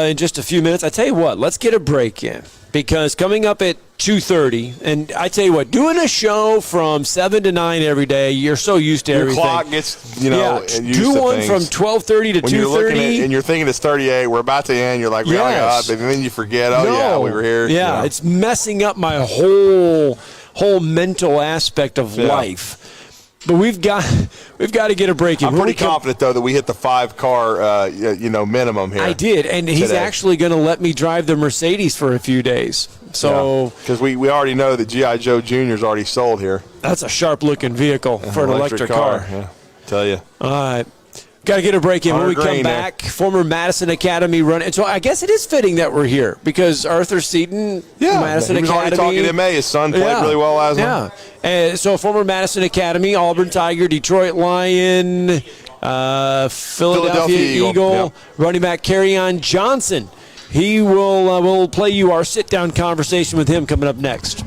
in just a few minutes. I tell you what, let's get a break in, because coming up at 2:30, and I tell you what, doing a show from 7 to 9 every day, you're so used to everything. Your clock gets, used do to one things. from 12:30 to 2:30. When you're looking at, and you're thinking it's 38, we're about to end, you're like, Yes. and then you forget, we were here. Yeah, it's messing up my whole mental aspect of life. But we've got to get a break in. I'm pretty confident, though, that we hit the 5-car, minimum here. I did, and he's actually going to let me drive the Mercedes for a few days. So, because we already know that G.I. Joe Jr. is already sold here. That's a sharp-looking vehicle for an electric car. Yeah, tell you. All right. Got to get a break in. When we come back, former Madison Academy runner. And so I guess it is fitting that we're here, because Arthur Seaton, Madison he was Academy. already talking MA. His son played really well last night. Yeah. So former Madison Academy, Auburn Tiger, Detroit Lion, Philadelphia Eagle, running back Kerryon Johnson. He will play you our sit-down conversation with him coming up next.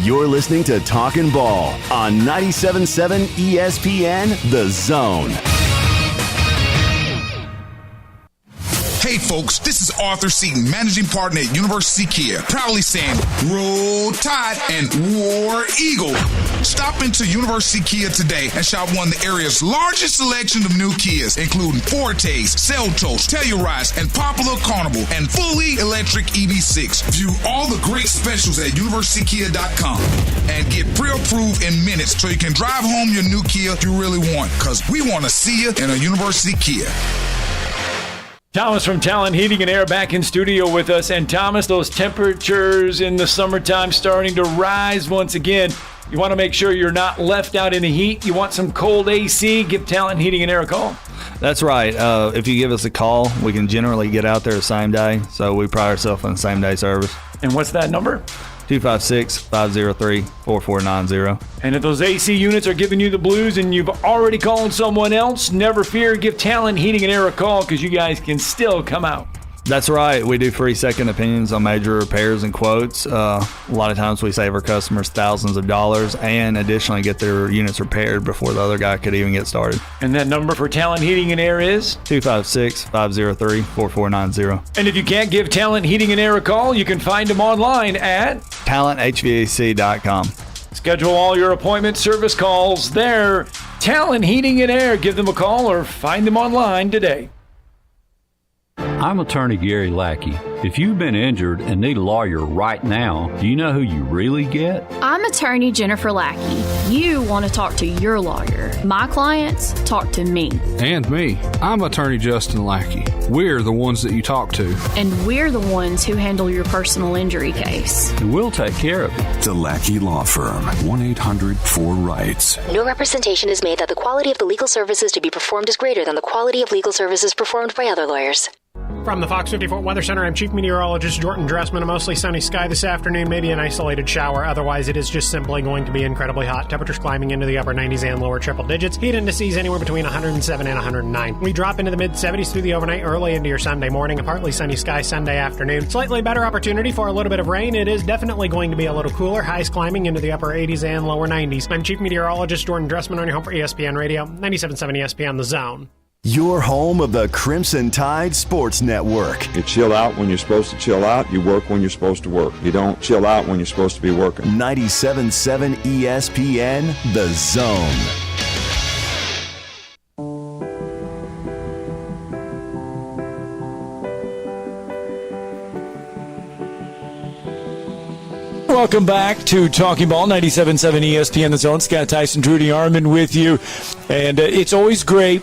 You're listening to Talkin' Ball on 97.7 ESPN, The Zone. Hey folks, this is Arthur Seaton, managing partner at University Kia, proudly saying, Roll Tide and War Eagle. Stop into University Kia today and shop one of the area's largest selection of new Kias, including Fortes, Seltos, Telluride, and Popular Carnival, and fully electric EV6. View all the great specials at universitykia.com and get pre-approved in minutes so you can drive home your new Kia you really want, because we want to see you in a University Kia. Thomas from Talent Heating and Air back in studio with us. And Thomas, those temperatures in the summertime starting to rise once again. You want to make sure you're not left out in the heat. You want some cold AC, give Talent Heating and Air a call. That's right. If you give us a call, we can generally get out there the same day. So we pride ourselves on the same-day service. And what's that number? 256-503-4490. And if those AC units are giving you the blues and you've already called someone else, never fear, give Talent Heating and Air a call, because you guys can still come out. That's right. We do free second opinions on major repairs and quotes. A lot of times we save our customers thousands of dollars and additionally get their units repaired before the other guy could even get started. And that number for Talent Heating and Air is? 256-503-4490. And if you can't give Talent Heating and Air a call, you can find them online at talenthvac.com. Schedule all your appointment service calls there. Talent Heating and Air. Give them a call or find them online today. I'm attorney Gary Lackey. If you've been injured and need a lawyer right now, do you know who you really get? I'm attorney Jennifer Lackey. You want to talk to your lawyer. My clients talk to me. And me. I'm attorney Justin Lackey. We're the ones that you talk to. And we're the ones who handle your personal injury case. And we'll take care of it. The Lackey Law Firm. 1-800-4-RIGHTS. No representation is made that the quality of the legal services to be performed is greater than the quality of legal services performed by other lawyers. From the Fox 54 Weather Center, I'm Chief Meteorologist Jordan Dressman. A mostly sunny sky this afternoon, maybe an isolated shower. Otherwise, it is just simply going to be incredibly hot. Temperatures climbing into the upper 90s and lower triple digits. Heat indices anywhere between 107 and 109. We drop into the mid-70s through the overnight, early into your Sunday morning. A partly sunny sky Sunday afternoon. Slightly better opportunity for a little bit of rain. It is definitely going to be a little cooler. Highs climbing into the upper 80s and lower 90s. I'm Chief Meteorologist Jordan Dressman on your home for ESPN Radio, 97.7 ESPN The Zone. Your home of the Crimson Tide Sports Network. You chill out when you're supposed to chill out. You work when you're supposed to work. You don't chill out when you're supposed to be working. 97.7 ESPN, The Zone. Welcome back to Talking Ball, 97.7 ESPN The Zone. Scott Tyson, Drew DeArmond with you. And it's always great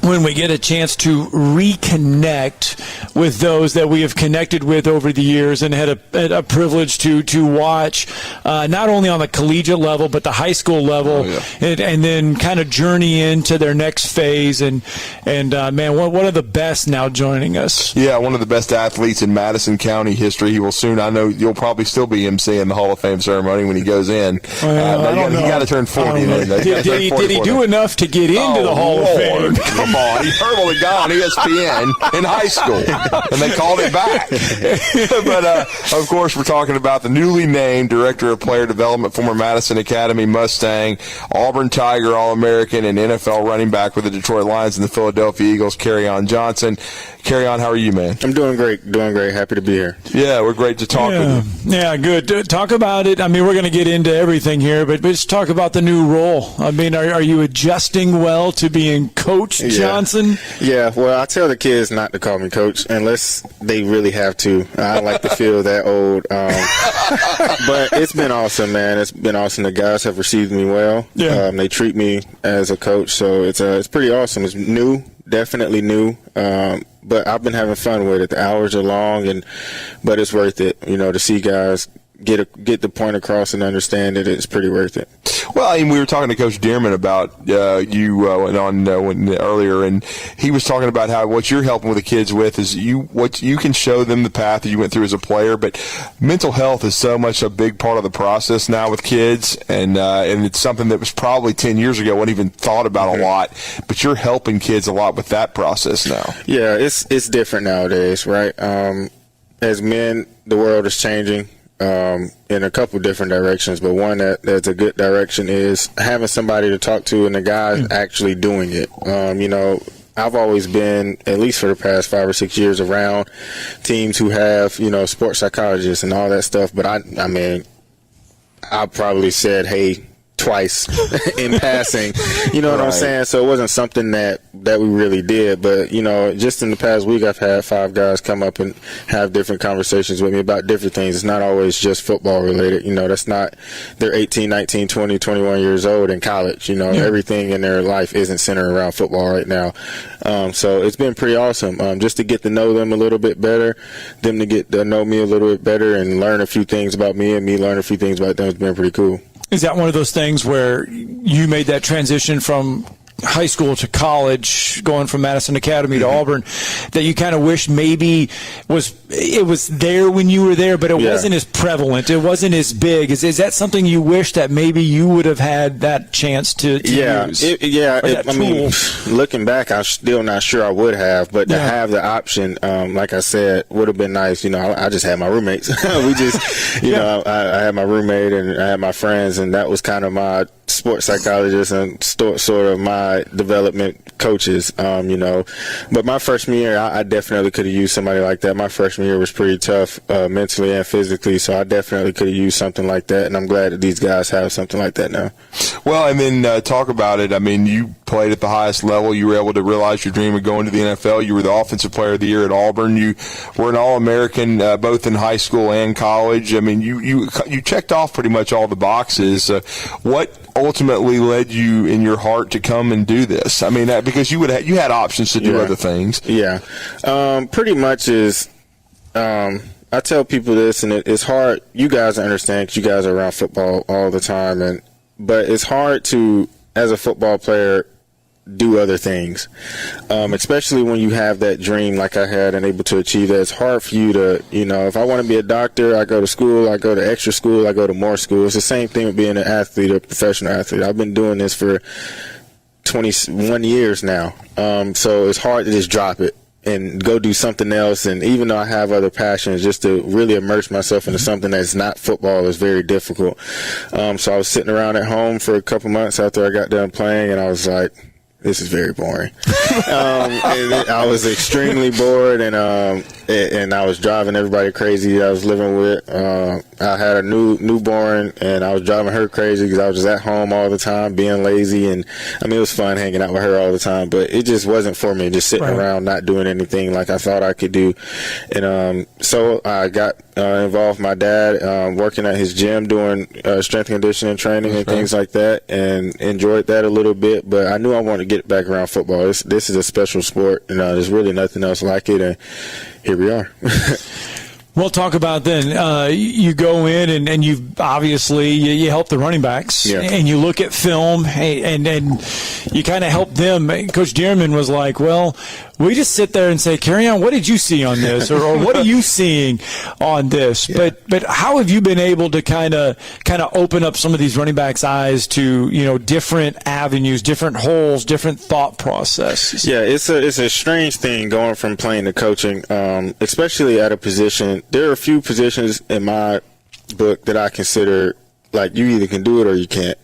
when we get a chance to reconnect with those that we have connected with over the years and had a privilege to watch, not only on the collegiate level but the high school level, and then kind of journey into their next phase. And man, one of the best now joining us. Yeah, one of the best athletes in Madison County history. He will soon, I know you'll probably still be emceeing the Hall of Fame ceremony when he goes in. He got to turn 40. Did he do enough to get into the Hall of Fame? Come on, he hurdled a guy on ESPN in high school. and they called it back. But, of course, we're talking about the newly named Director of Player Development, former Madison Academy Mustang, Auburn Tiger All-American, and NFL running back with the Detroit Lions and the Philadelphia Eagles, Kerryon Johnson. Kerryon, how are you, man? I'm doing great. Happy to be here. Yeah, we're great to talk with you. Yeah, good. Talk about it. I mean, we're going to get into everything here, but let's talk about the new role. I mean, are you adjusting well to being Coach Johnson? Yeah, well, I tell the kids not to call me Coach unless they really have to. I don't like to feel that old. But it's been awesome, man. It's been awesome. The guys have received me well. Yeah. They treat me as a coach, so it's pretty awesome. It's new, definitely new. But I've been having fun with it. The hours are long, but it's worth it. To see guys get the point across and understand it. It's pretty worth it. Well, I mean, we were talking to Coach DeArmond about you earlier, and he was talking about how what you're helping with the kids with is what you can show them the path that you went through as a player, but mental health is so much a big part of the process now with kids, and it's something that was probably 10 years ago wasn't even thought about a lot, but you're helping kids a lot with that process now. Yeah, it's different nowadays, right? As men, the world is changing. In a couple different directions, but one that's a good direction is having somebody to talk to and the guys actually doing it. I've always been, at least for the past 5 or 6 years, around teams who have, sports psychologists and all that stuff, but I mean, I probably said, hey, twice in passing, what I'm saying? So it wasn't something that we really did, but just in the past week I've had 5 guys come up and have different conversations with me about different things. It's not always just football related. That's not, they're 18, 19, 20, 21 years old in college. Everything in their life isn't centered around football right now. So it's been pretty awesome just to get to know them a little bit better, them to get to know me a little bit better and learn a few things about me and me learn a few things about them. It's been pretty cool. Is that one of those things where you made that transition from high school to college, going from Madison Academy to Auburn, that you kind of wish maybe it was there when you were there, but it wasn't as prevalent, it wasn't as big? Is that something you wish that maybe you would have had that chance to use? I mean, looking back, I'm still not sure I would have, but to have the option, like I said, would have been nice. I just had my roommates. We just, I had my roommate and I had my friends, and that was kind of my sports psychologist and sort of my development coaches, But my freshman year, I definitely could have used somebody like that. My freshman year was pretty tough mentally and physically, so I definitely could have used something like that, and I'm glad that these guys have something like that now. Well, and then talk about it. I mean, you played at the highest level. You were able to realize your dream of going to the NFL. You were the Offensive Player of the Year at Auburn. You were an All-American both in high school and college. I mean, you checked off pretty much all the boxes. What ultimately led you in your heart to come and do this? I mean, because you had options to do other things. Yeah, pretty much is. I tell people this, and it's hard. You guys understand because you guys are around football all the time, but it's hard to, as a football player, do other things, especially when you have that dream like I had and able to achieve that. It's hard for you to, if I want to be a doctor, I go to school, I go to extra school, I go to more school. It's the same thing with being an athlete, a professional athlete. I've been doing this for 21 years now, so it's hard to just drop it and go do something else. And even though I have other passions, just to really immerse myself into something that's not football is very difficult. So I was sitting around at home for a couple months after I got done playing, and I was like, this is very boring. And I was extremely bored, and I was driving everybody crazy that I was living with. I had a newborn, and I was driving her crazy because I was just at home all the time, being lazy. And I mean, it was fun hanging out with her all the time, but it just wasn't for me, just sitting around not doing anything like I thought I could do. And so I got involved with my dad, working at his gym, doing strength and conditioning training and things like that, and enjoyed that a little bit. But I knew I wanted to get back around football. This is a special sport, and there's really nothing else like it. And here we are. We'll talk about then. You go in and you've obviously you help the running backs, and you look at film and you kind of help them. Coach DeArmond was like, well, we just sit there and say, Carry On, what did you see on this, or what are you seeing on this? Yeah. But how have you been able to kind of open up some of these running backs' eyes to different avenues, different holes, different thought processes? Yeah, it's a strange thing going from playing to coaching, especially at a position. There are a few positions in my book that I consider like you either can do it or you can't.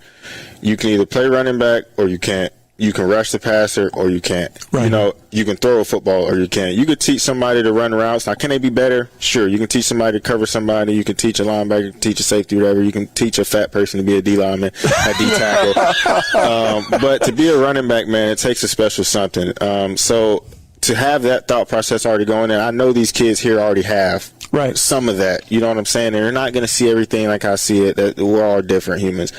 You can either play running back or you can't. You can rush the passer or you can't. Right. You can throw a football or you can't. You could teach somebody to run routes. Now, can they be better? Sure. You can teach somebody to cover somebody. You can teach a linebacker, you can teach a safety, whatever. You can teach a fat person to be a D lineman, a D tackle. But to be a running back, man, it takes a special something. So to have that thought process already going, and I know these kids here already have some of that. You know what I'm saying? And they're not going to see everything like I see it. That we're all different humans.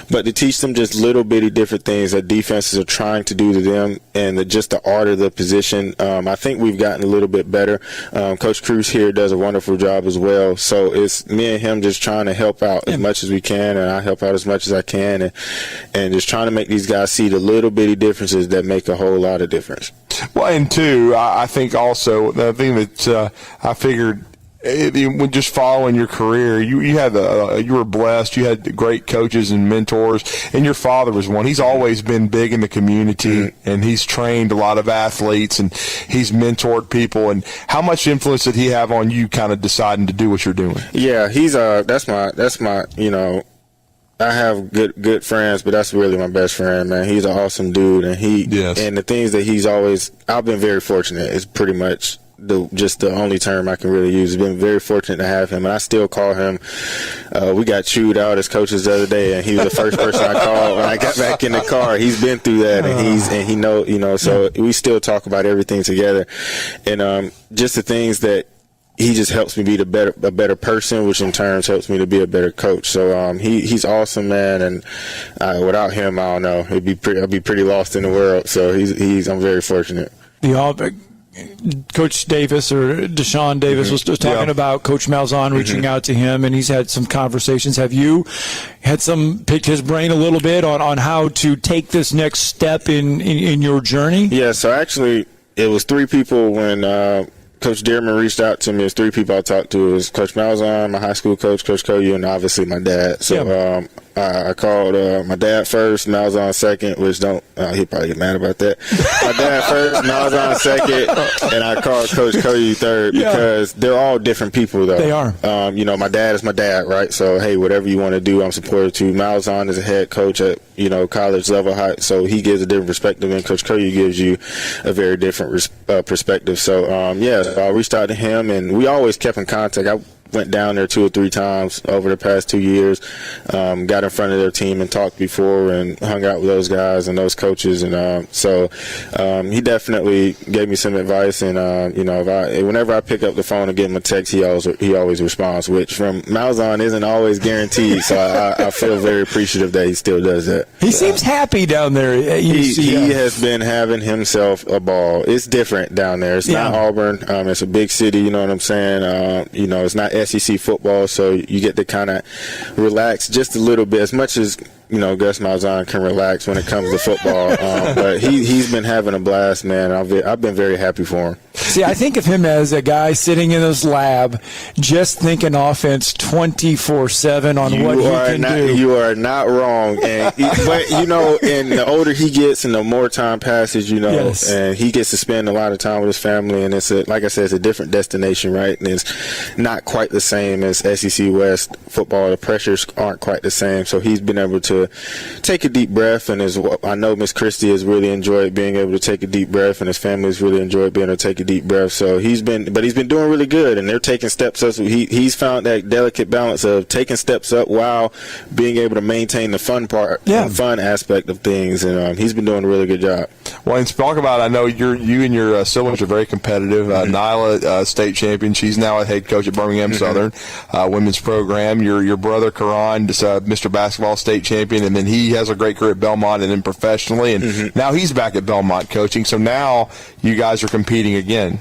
But to teach them just little bitty different things that defenses are trying to do to them, and just the art of the position, I think we've gotten a little bit better. Coach Cruz here does a wonderful job as well. So it's me and him just trying to help out as much as we can, and I help out as much as I can, and just trying to make these guys see the little bitty differences that make a whole lot of difference. Well, and two, I think also the thing that I figured, when just following your career, you were blessed. You had great coaches and mentors, and your father was one. He's always been big in the community, and he's trained a lot of athletes, and he's mentored people. And how much influence did he have on you, kind of deciding to do what you're doing? Yeah, he's that's my I have good friends, but that's really my best friend, man. He's an awesome dude, and and the things that I've been very fortunate. It's pretty much just the only term I can really use. I've been very fortunate to have him, and I still call him. We got chewed out as coaches the other day, and he was the first person I called when I got back in the car. He's been through that, and he know, so we still talk about everything together, and just the things that he just helps me be a better person, which in turn helps me to be a better coach. So he's awesome, man, and without him, I don't know, I'd be pretty lost in the world. So I'm very fortunate. Coach Davis, or Deshaun Davis, was talking about Coach Malzahn reaching out to him, and he's had some conversations. Have you had picked his brain a little bit on how to take this next step in your journey? Yeah, so actually it was three people when Coach DeArmond reached out to me. There's three people I talked to. It was Coach Malzahn, my high school coach, Coach Koyu, and obviously my dad. So I called my dad first, Malzahn second, which he'll probably get mad about that. My dad first, Malzahn second, and I called Coach Koyu third because they're all different people, though. They are. My dad is my dad, right? So, hey, whatever you want to do, I'm supportive to. Malzahn is a head coach at, college level high, so he gives a different perspective, and Coach Koyu gives you a very different perspective. So, so I reached out to him, and we always kept in contact. I went down there 2 or 3 times over the past 2 years, got in front of their team and talked before and hung out with those guys and those coaches. And so he definitely gave me some advice. And, whenever I pick up the phone and give him a text, he always responds, which from Malzahn isn't always guaranteed. So I feel very appreciative that he still does that. He seems happy down there. He has been having himself a ball. It's different down there. It's not Auburn. It's a big city, you know what I'm saying? It's not SEC football, so you get to kind of relax just a little bit, as much as Gus Malzahn can relax when it comes to football. But he's been having a blast, man. I've been very happy for him. See, I think of him as a guy sitting in his lab just thinking offense 24/7 on what he can do. You are not wrong. But, and the older he gets and the more time passes, and he gets to spend a lot of time with his family, and like I said, it's a different destination, right? And it's not quite the same as SEC West football. The pressures aren't quite the same. So he's been able to take a deep breath, and I know Miss Christie has really enjoyed being able to take a deep breath, and his family has really enjoyed being able to take a deep breath. So he's been doing really good, and they're taking steps up. So he's found that delicate balance of taking steps up while being able to maintain the fun part, the fun aspect of things, and he's been doing a really good job. Well, and talk about, I know you and your siblings are very competitive. Nyla, state champion. She's now a head coach at Birmingham Southern women's program. Your brother Karan, just Mr. Basketball state champion, and then he has a great career at Belmont and then professionally, and now he's back at Belmont coaching. So now you guys are competing again.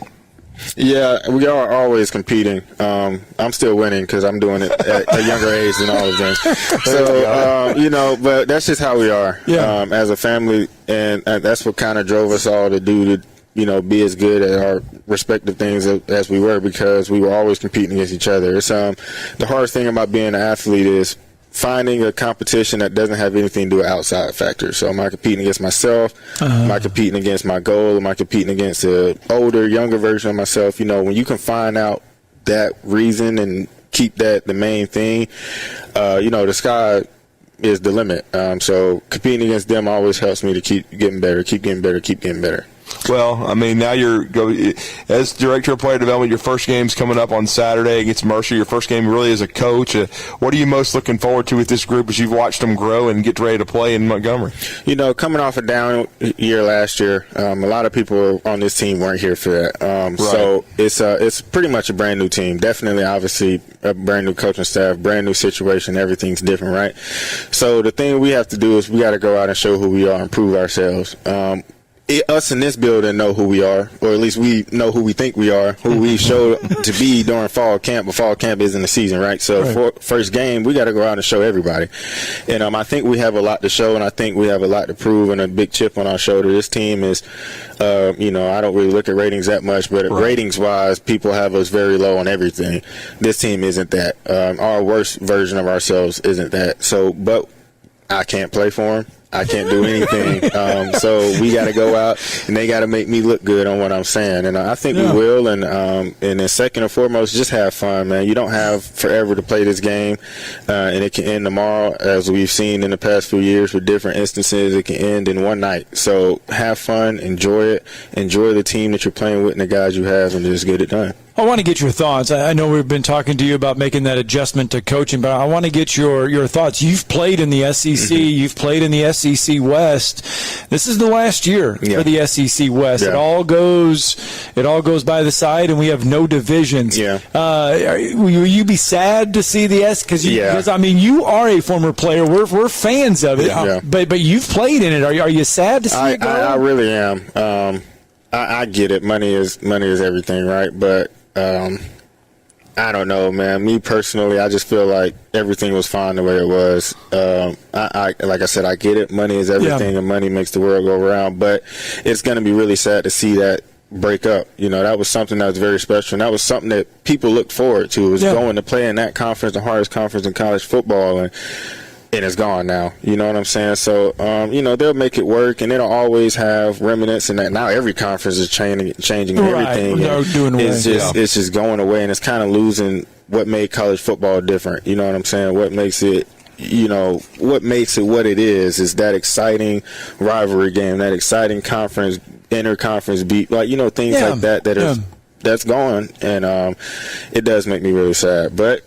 Yeah, we are always competing. I'm still winning because I'm doing it at a younger age than all of them. So, but that's just how we are as a family, and that's what kind of drove us all to do to, be as good at our respective things as we were, because we were always competing against each other. It's the hardest thing about being an athlete is finding a competition that doesn't have anything to do with outside factors. So am I competing against myself? Am I competing against my goal? Am I competing against the older, younger version of myself? When you can find out that reason and keep that the main thing, the sky is the limit. So competing against them always helps me to keep getting better, keep getting better, keep getting better. Well, I mean, now as director of player development, your first game's coming up on Saturday against Mercer. Your first game really as a coach. What are you most looking forward to with this group as you've watched them grow and get ready to play in Montgomery? Coming off a down year last year, a lot of people on this team weren't here for that. Right. So it's pretty much a brand new team. Definitely, obviously, a brand new coaching staff, brand new situation. Everything's different, right? So the thing we have to do is we got to go out and show who we are and prove ourselves. Us in this building know who we are, or at least we know who we think we are, who we showed to be during fall camp, but fall camp isn't the season, right? So for first game, we got to go out and show everybody. And I think we have a lot to show, and I think we have a lot to prove, and a big chip on our shoulder. This team is, I don't really look at ratings that much, but ratings-wise, people have us very low on everything. This team isn't that. Our worst version of ourselves isn't that. So, but I can't play for them. I can't do anything. So we got to go out, and they got to make me look good on what I'm saying. And I think we will. And then second and foremost, just have fun, man. You don't have forever to play this game, and it can end tomorrow, as we've seen in the past few years with different instances. It can end in one night. So have fun, enjoy it, enjoy the team that you're playing with and the guys you have, and just get it done. I want to get your thoughts. I know we've been talking to you about making that adjustment to coaching, but I want to get your thoughts. You've played in the SEC. You've played in the SEC West. This is the last year for the SEC West. It all goes by the side, and we have no divisions. Will you be sad to see the S? Because I mean, you are a former player. We're fans of it. But you've played in it. Are you sad to see it go? I really am. I get it. Money is everything, right? But I don't know, man. Me personally, I just feel like everything was fine the way it was. Like I said, I get it. Money is everything, and money makes the world go around. But it's going to be really sad to see that break up. That was something that was very special, and that was something that people looked forward to. Was going to play in that conference, the hardest conference in college football, and it's gone now. You know what I'm saying? So, they'll make it work, and it'll always have remnants in that. Now every conference is changing and everything. It's just going away, and it's kind of losing what made college football different. You know what I'm saying? What makes it, what it is that exciting rivalry game, that exciting conference, inter-conference beat, things like that that's gone, and it does make me really sad. But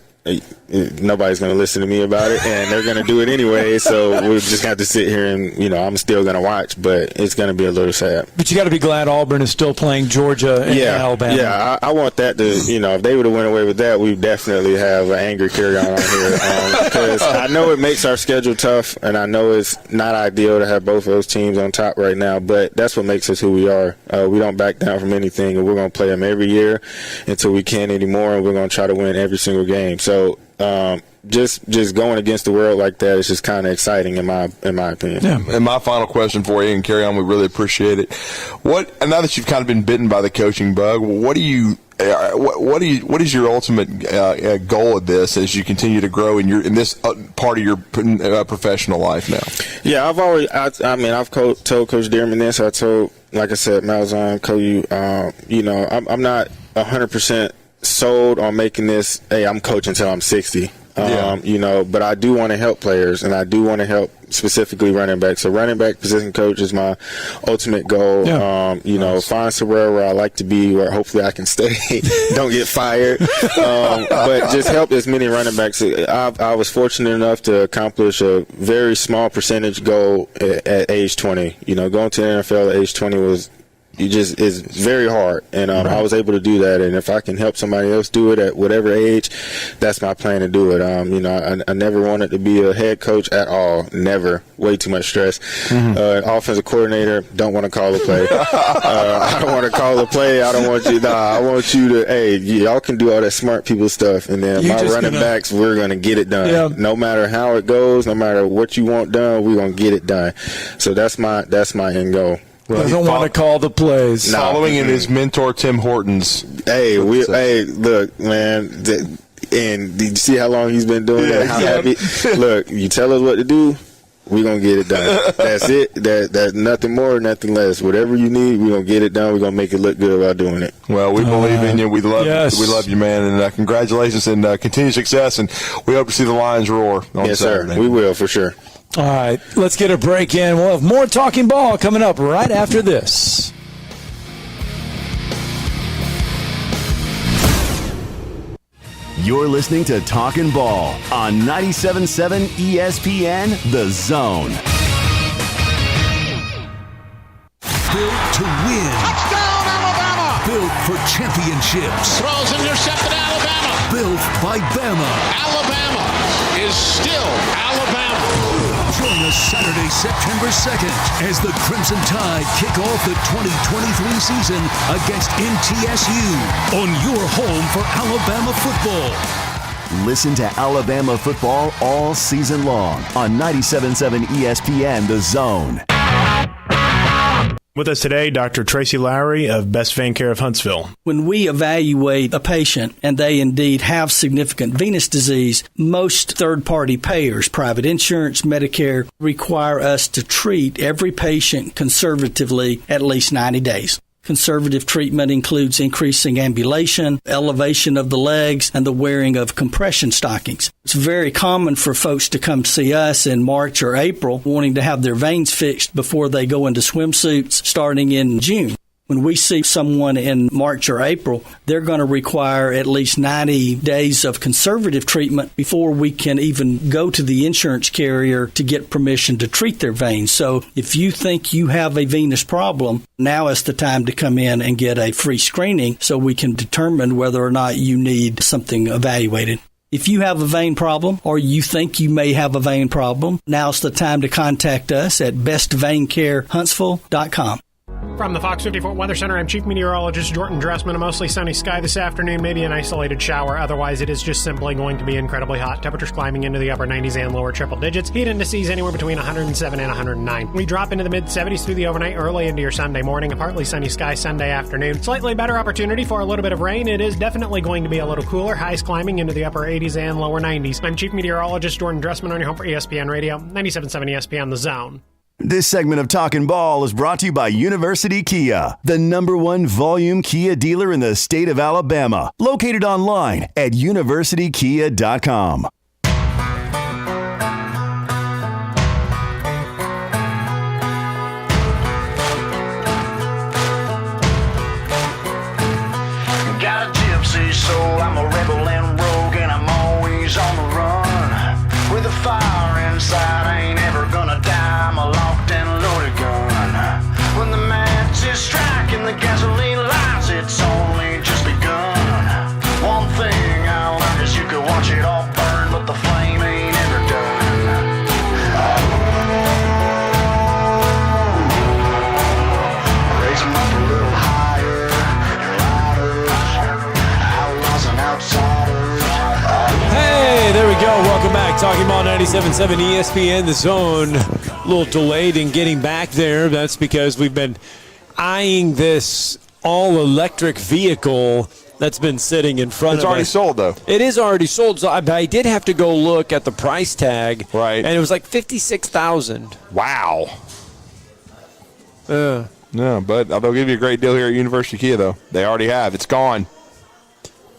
nobody's going to listen to me about it, and they're going to do it anyway, so we'll just have to sit here and, I'm still going to watch, but it's going to be a little sad. But you got to be glad Auburn is still playing Georgia and Alabama. Yeah, I want that to, if they would have went away with that, we definitely have an angry carry-on on here, because I know it makes our schedule tough, and I know it's not ideal to have both of those teams on top right now, but that's what makes us who we are. We don't back down from anything, and we're going to play them every year until we can't anymore, and we're going to try to win every single game. So just going against the world like that is just kind of exciting in my opinion. Yeah. And my final question for you, and carry on, we really appreciate it. Now that you've kind of been bitten by the coaching bug, what is your ultimate goal of this as you continue to grow in this part of your professional life now? Yeah, I've told Coach DeArmond this. I told, like I said, Malzahn, I'm not 100% sold on making this, hey, I'm coaching until I'm 60. But I do want to help players, and I do want to help specifically running back. So running back position coach is my ultimate goal. Find somewhere where I like to be, where hopefully I can stay, don't get fired. But just help as many running backs. I was fortunate enough to accomplish a very small percentage goal at age 20. Going to the NFL at age 20 was It's very hard, and I was able to do that. And if I can help somebody else do it at whatever age, that's my plan to do it. I never wanted to be a head coach at all. Never. Way too much stress. Offensive coordinator, don't want to call the play. I don't want to call the play. I don't want you. I want you to. Hey, y'all can do all that smart people stuff, and then my running backs, we're gonna get it done. Yeah. No matter how it goes, no matter what you want done, we're gonna get it done. So that's my end goal. Doesn't want to call the plays. Following in his mentor Tim Hortons. Hey, look, man, and did you see how long he's been doing that? How happy? Look, you tell us what to do, we're gonna get it done. That's it. That's nothing more, nothing less. Whatever you need, we're gonna get it done. We're gonna make it look good while doing it. Well, we believe in you. We love you. We love you, man. And congratulations and continued success. And we hope to see the Lions roar on Saturday. Sir. We will for sure. All right, let's get a break in. We'll have more Talking Ball coming up right after this. You're listening to Talkin' Ball on 97.7 ESPN, The Zone. Built to win. Touchdown, Alabama! Built for championships. Throws intercepted, Alabama. Built by Bama. Alabama is still Alabama. Join us Saturday, September 2nd as the Crimson Tide kick off the 2023 season against MTSU on your home for Alabama football. Listen to Alabama football all season long on 97.7 ESPN, The Zone. With us today, Dr. Tracy Lowry of Best Vein Care of Huntsville. When we evaluate a patient and they indeed have significant venous disease, most third-party payers, private insurance, Medicare, require us to treat every patient conservatively at least 90 days. Conservative treatment includes increasing ambulation, elevation of the legs, and the wearing of compression stockings. It's very common for folks to come see us in March or April wanting to have their veins fixed before they go into swimsuits starting in June. When we see someone in March or April, they're going to require at least 90 days of conservative treatment before we can even go to the insurance carrier to get permission to treat their veins. So if you think you have a venous problem, now is the time to come in and get a free screening so we can determine whether or not you need something evaluated. If you have a vein problem or you think you may have a vein problem, now's the time to contact us at bestveincarehuntsville.com. From the Fox 54 Weather Center, I'm Chief Meteorologist Jordan Dressman. A mostly sunny sky this afternoon, maybe an isolated shower. Otherwise, it is just simply going to be incredibly hot. Temperatures climbing into the upper 90s and lower triple digits. Heat indices anywhere between 107 and 109. We drop into the mid-70s through the overnight, early into your Sunday morning. A partly sunny sky Sunday afternoon. Slightly better opportunity for a little bit of rain. It is definitely going to be a little cooler. Highs climbing into the upper 80s and lower 90s. I'm Chief Meteorologist Jordan Dressman on your home for ESPN Radio, 97.7 ESPN The Zone. This segment of Talkin' Ball is brought to you by University Kia, the #1 volume Kia dealer in the state of Alabama. Located online at universitykia.com. Got a gypsy soul, I'm a rebel and rogue, and I'm always on the run. With a fire inside, I ain't ever gonna die. I'm a locked and loaded gun. When the match is striking the gasoline lights, it's only just begun. One thing I learned is you could watch it all burn, but the flame ain't ever done. Raise 'em up a little higher. Outlaws and outsiders. Hey, there we go. Welcome back. Talking Ball 97.7 ESPN, The Zone. A little delayed in getting back there. That's because we've been eyeing this all-electric vehicle that's been sitting in front of us. It's already sold, though. It is already sold. So I did have to go look at the price tag. Right. And it was like $56,000. Wow. No, but they'll give you a great deal here at University Kia, though. They already have. It's gone.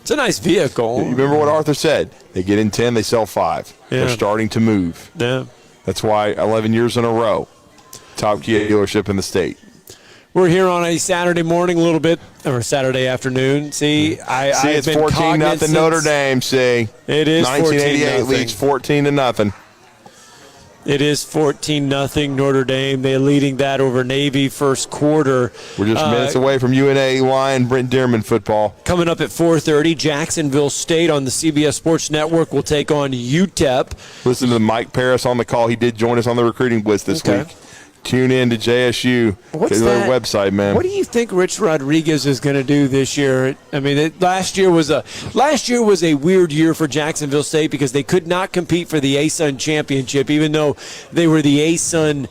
It's a nice vehicle. You remember what Arthur said? They get in 10, they sell 5. Yeah. They're starting to move. Yeah. That's why 11 years in a row, top Kia dealership in the state. We're here on a Saturday morning, a little bit, or Saturday afternoon. See, it's 14-0 Notre Dame. See, it is 1988 leads 14-0. It is 14-0 Notre Dame. They're leading that over Navy first quarter. We're just minutes away from UNA Lion Brent DeArmond football. Coming up at 4:30, Jacksonville State on the CBS Sports Network will take on UTEP. Listen to Mike Paris on the call. He did join us on the recruiting blitz this week. Tune in to JSU. What's their that website, man. What do you think Rich Rodriguez is going to do this year? I mean, last year was a weird year for Jacksonville State because they could not compete for the ASUN championship, even though they were the ASUN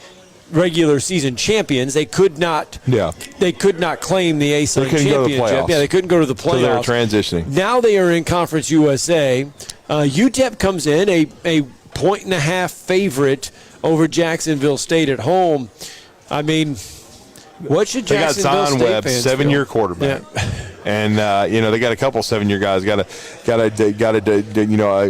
regular season champions. They could not. Yeah. They could not claim the ASUN championship. They couldn't go to the playoffs. So they were transitioning. Now they are in Conference USA. UTEP comes in a 1.5 favorite over Jacksonville State at home. I mean, what should Jacksonville State Webb, fans 7-year quarterback. Yeah. And they got a couple 7-year guys. Got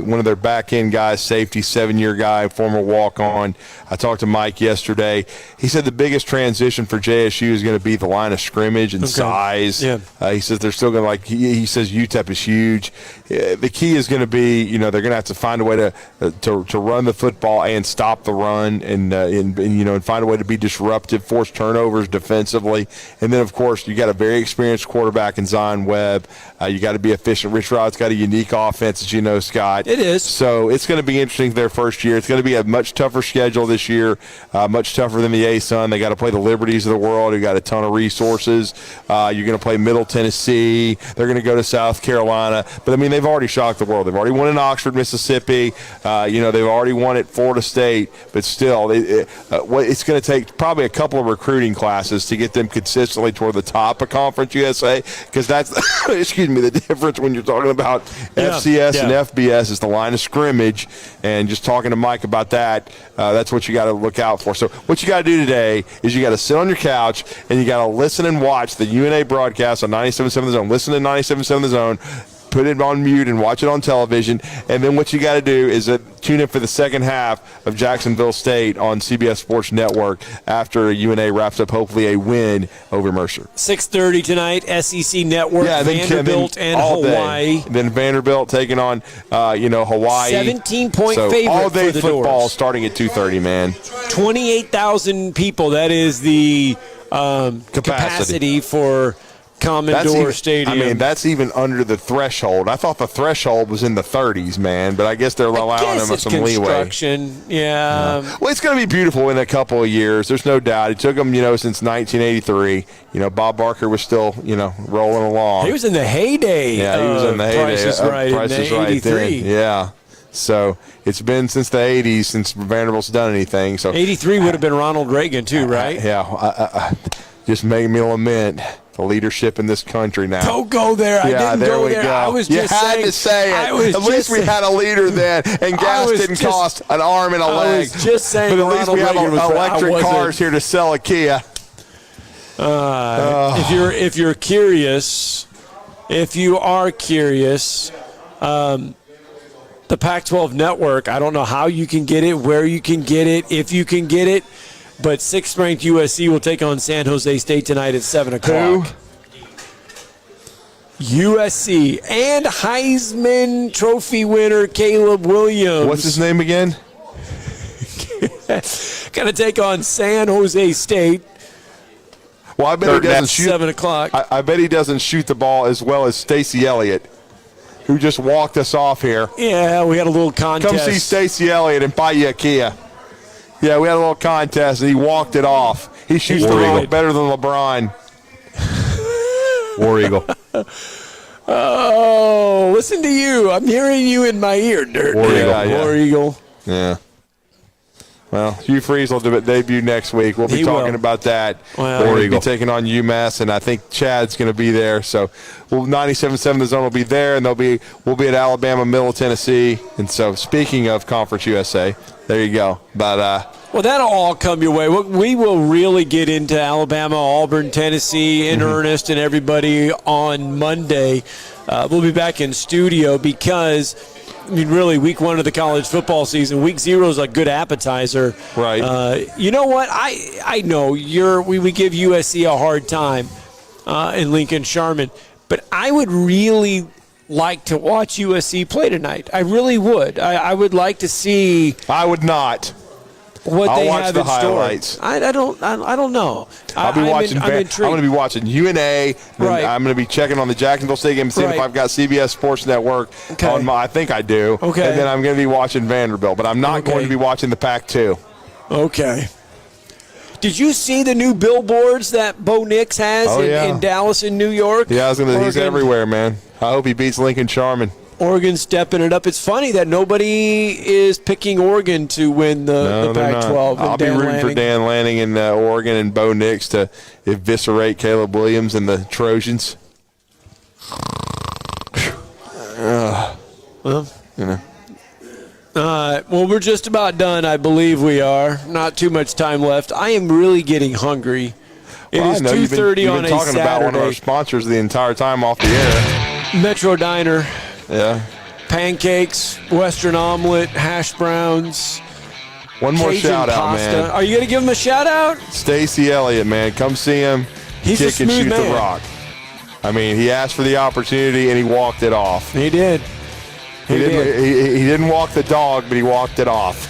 one of their back end guys, safety, 7-year guy, former walk on. I talked to Mike yesterday. He said the biggest transition for JSU is going to be the line of scrimmage and size. Yeah. He says they're still going to he says UTEP is huge. The key is going to be they're going to have to find a way to run the football and stop the run and find a way to be disruptive, force turnovers defensively, and then of course you got a very experienced quarterback in Zion Webb. You got to be efficient. Rich Rod's got a unique offense, as you know, Scott. It is. So it's going to be interesting their first year. It's going to be a much tougher schedule this year, much tougher than the ASUN. They got to play the Liberties of the world, who got a ton of resources. You're going to play Middle Tennessee. They're going to go to South Carolina. But, I mean, they've already shocked the world. They've already won in Oxford, Mississippi. They've already won at Florida State. But still, it's going to take probably a couple of recruiting classes to get them consistently toward the top of Conference USA, because that's the difference when you're talking about FCS and FBS is the line of scrimmage. And just talking to Mike about that, that's what you got to look out for. So what you got to do today is you got to sit on your couch and you got to listen and watch the UNA broadcast on 97.7 The Zone. Listen to 97.7 The Zone. Put it on mute and watch it on television. And then what you got to do is tune in for the second half of Jacksonville State on CBS Sports Network after UNA wraps up hopefully a win over Mercer. 6:30 tonight, SEC Network, Vanderbilt and Hawaii. Then Vanderbilt taking on Hawaii. 17-point favorite all day for the football Doors. Starting at 2:30, man. 28,000 people. That is the capacity for Commodore Stadium. I mean, that's even under the threshold. I thought the threshold was in the 30s, man, but I guess they're allowing them some leeway. Construction, yeah. Well, it's going to be beautiful in a couple of years. There's no doubt. It took them, since 1983. Bob Barker was still, rolling along. He was in the heyday. Yeah, he was in the heyday. Price is Right then. Yeah. So it's been since the 80s since Vanderbilt's done anything. So 83 would have been Ronald Reagan too, right? Yeah. Just made me lament the leadership in this country now. Don't go there. I didn't go there. Go. I was just saying. You had to say it. At least we had a leader then, and gas didn't cost an arm and a leg. I was just saying. But at least we have electric cars here to sell a Kia. If you're curious, the Pac-12 network, I don't know how you can get it, where you can get it, if you can get it, but 6th-ranked USC will take on San Jose State tonight at 7 o'clock. Who? USC and Heisman Trophy winner Caleb Williams. What's his name again? Going to take on San Jose State. Well, I bet he doesn't shoot 7 o'clock. I bet he doesn't shoot the ball as well as Stacey Elliott, who just walked us off here. Yeah, we had a little contest. Come see Stacey Elliott and buy you a Kia. Yeah, we had a little contest, and he walked it off. He shoots the ball better than LeBron. War Eagle. Oh, listen to you. I'm hearing you in my ear. War Eagle. Yeah. Well, Hugh Freeze will debut next week. We'll be talking about that. Well, we'll be taking on UMass, and I think Chad's going to be there. So, 97.7 The Zone will be there, and we'll be at Alabama, Middle Tennessee. And so, speaking of Conference USA, there you go. But well, that'll all come your way. We will really get into Alabama, Auburn, Tennessee in earnest, and everybody on Monday. We'll be back in studio because, really, week 1 of the college football season. Week 0 is a good appetizer. Right. You know what? I know we give USC a hard time in Lincoln Sharman, but I would really like to watch USC play tonight. I really would. I would like to see. I would not. what I'll they watch have the in store. highlights. I don't know. I'll be watching. I'm going to be watching UNA. Right. I'm going to be checking on the Jacksonville State game and seeing if I've got CBS Sports Network on my. I think I do. Okay. And then I'm going to be watching Vanderbilt, but I'm not going to be watching the Pac-2. Okay. Did you see the new billboards that Bo Nix has in Dallas and New York? Yeah, he's everywhere, man. I hope he beats Lincoln Charman. Oregon stepping it up. It's funny that nobody is picking Oregon to win the Pac-12. I'll be rooting for Dan Lanning in Oregon and Bo Nix to eviscerate Caleb Williams and the Trojans. Well, we're just about done. I believe we are. Not too much time left. I am really getting hungry. It is 2:30 on a Saturday. You've been talking about one of our sponsors the entire time off the air. Metro Diner. Yeah. Pancakes, Western omelet, hash browns. One more Cajun shout out, pasta. man. Are you going to give him a shout out? Stacey Elliott, man. Come see him. He's kick a smooth and shoot man. the rock. I mean, he asked for the opportunity and he walked it off. He did. He didn't walk the dog, but he walked it off.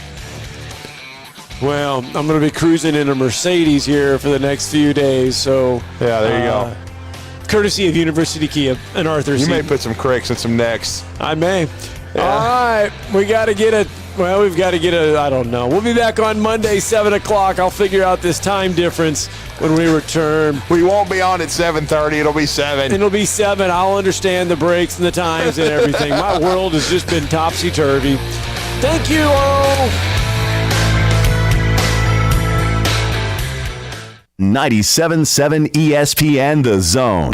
Well, I'm going to be cruising in a Mercedes here for the next few days. So yeah, there you go. Courtesy of University Kia and Arthur You C. may put some cricks and some necks. I may. Yeah. All right. We've got to get I don't know. We'll be back on Monday, 7 o'clock. I'll figure out this time difference when we return. We won't be on at 7:30. It'll be 7. It'll be 7. I'll understand the breaks and the times and everything. My world has just been topsy-turvy. Thank you all. 97.7 ESPN The Zone.